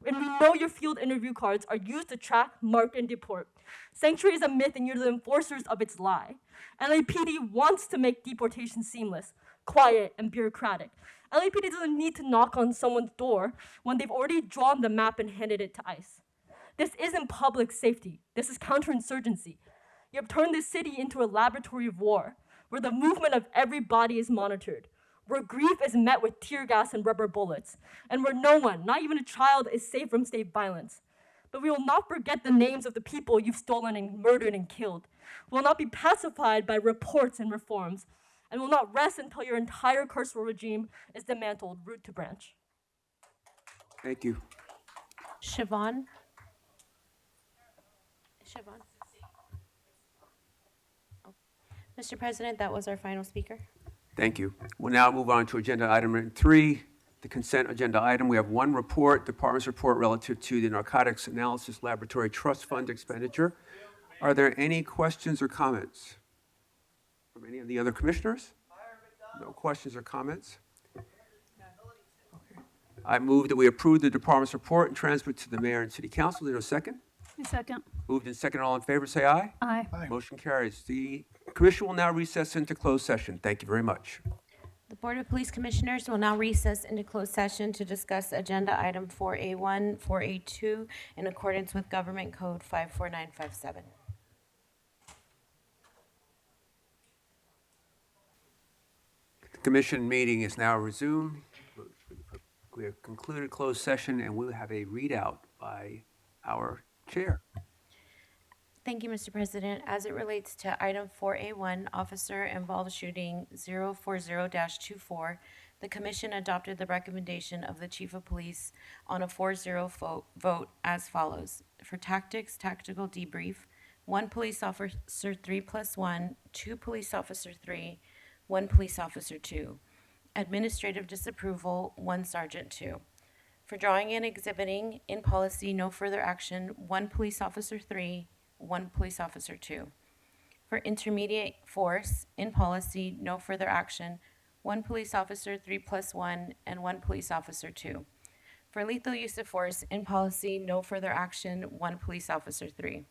And we know your field interview cards are used to track, mark, and deport. Sanctuary is a myth and you're the enforcers of its lie. LAPD wants to make deportation seamless, quiet, and bureaucratic. LAPD doesn't need to knock on someone's door when they've already drawn the map and handed it to ICE. This isn't public safety. This is counterinsurgency. You have turned this city into a laboratory of war, where the movement of every body is monitored, where grief is met with tear gas and rubber bullets, and where no one, not even a child, is safe from state violence. But we will not forget the names of the people you've stolen and murdered and killed. We will not be pacified by reports and reforms, and will not rest until your entire carceral regime is dismantled root to branch. Thank you. Siobhan? Mr. President, that was our final speaker. Thank you. We'll now move on to agenda item number 3, the consent agenda item. We have one report, department's report relative to the Narcotics Analysis Laboratory Trust Fund expenditure. Are there any questions or comments from any of the other commissioners? No questions or comments? Okay. I move that we approve the department's report and transmit to the mayor and city council. Is there a second? A second. Moved and second. All in favor, say aye. Aye. Motion carries. The commission will now recess into closed session. Thank you very much. The Board of Police Commissioners will now recess into closed session to discuss agenda item 4A1, 4A2 in accordance with Government Code 54957. The commission meeting is now resumed. We have concluded closed session and we'll have a readout by our chair. Thank you, Mr. President. As it relates to item 4A1, officer involved shooting 040-24, The commission adopted the recommendation of the chief of police on a 4-0 vote as follows. For tactics, tactical debrief, 1 police officer 3+1, 2 police officer 3, 1 police officer 2. Administrative disapproval, 1 sergeant 2. For drawing and exhibiting, in policy, no further action, 1 police officer 3, 1 police officer 2. For intermediate force, in policy, no further action, 1 police officer 3+1 and 1 police officer 2. For lethal use of force, in policy, no further action, 1 police officer 3.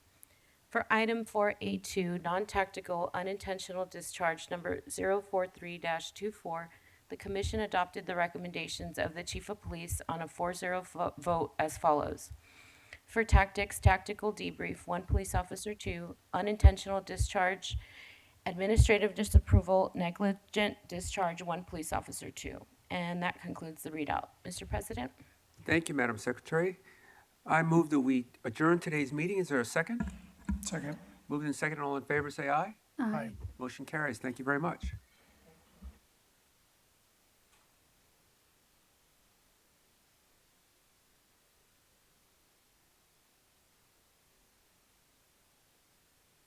For item 4A2, non-tactical unintentional discharge number 043-24, the commission adopted the recommendations of the chief of police on a 4-0 vote as follows. For tactics, tactical debrief, 1 police officer 2, unintentional discharge, administrative disapproval, negligent discharge, 1 police officer 2. And that concludes the readout. Mr. President? Thank you, Madam Secretary. I move that we adjourn today's meeting. Is there a second? Second. Moved and second, all in favor, say aye. Aye. Motion carries. Thank you very much.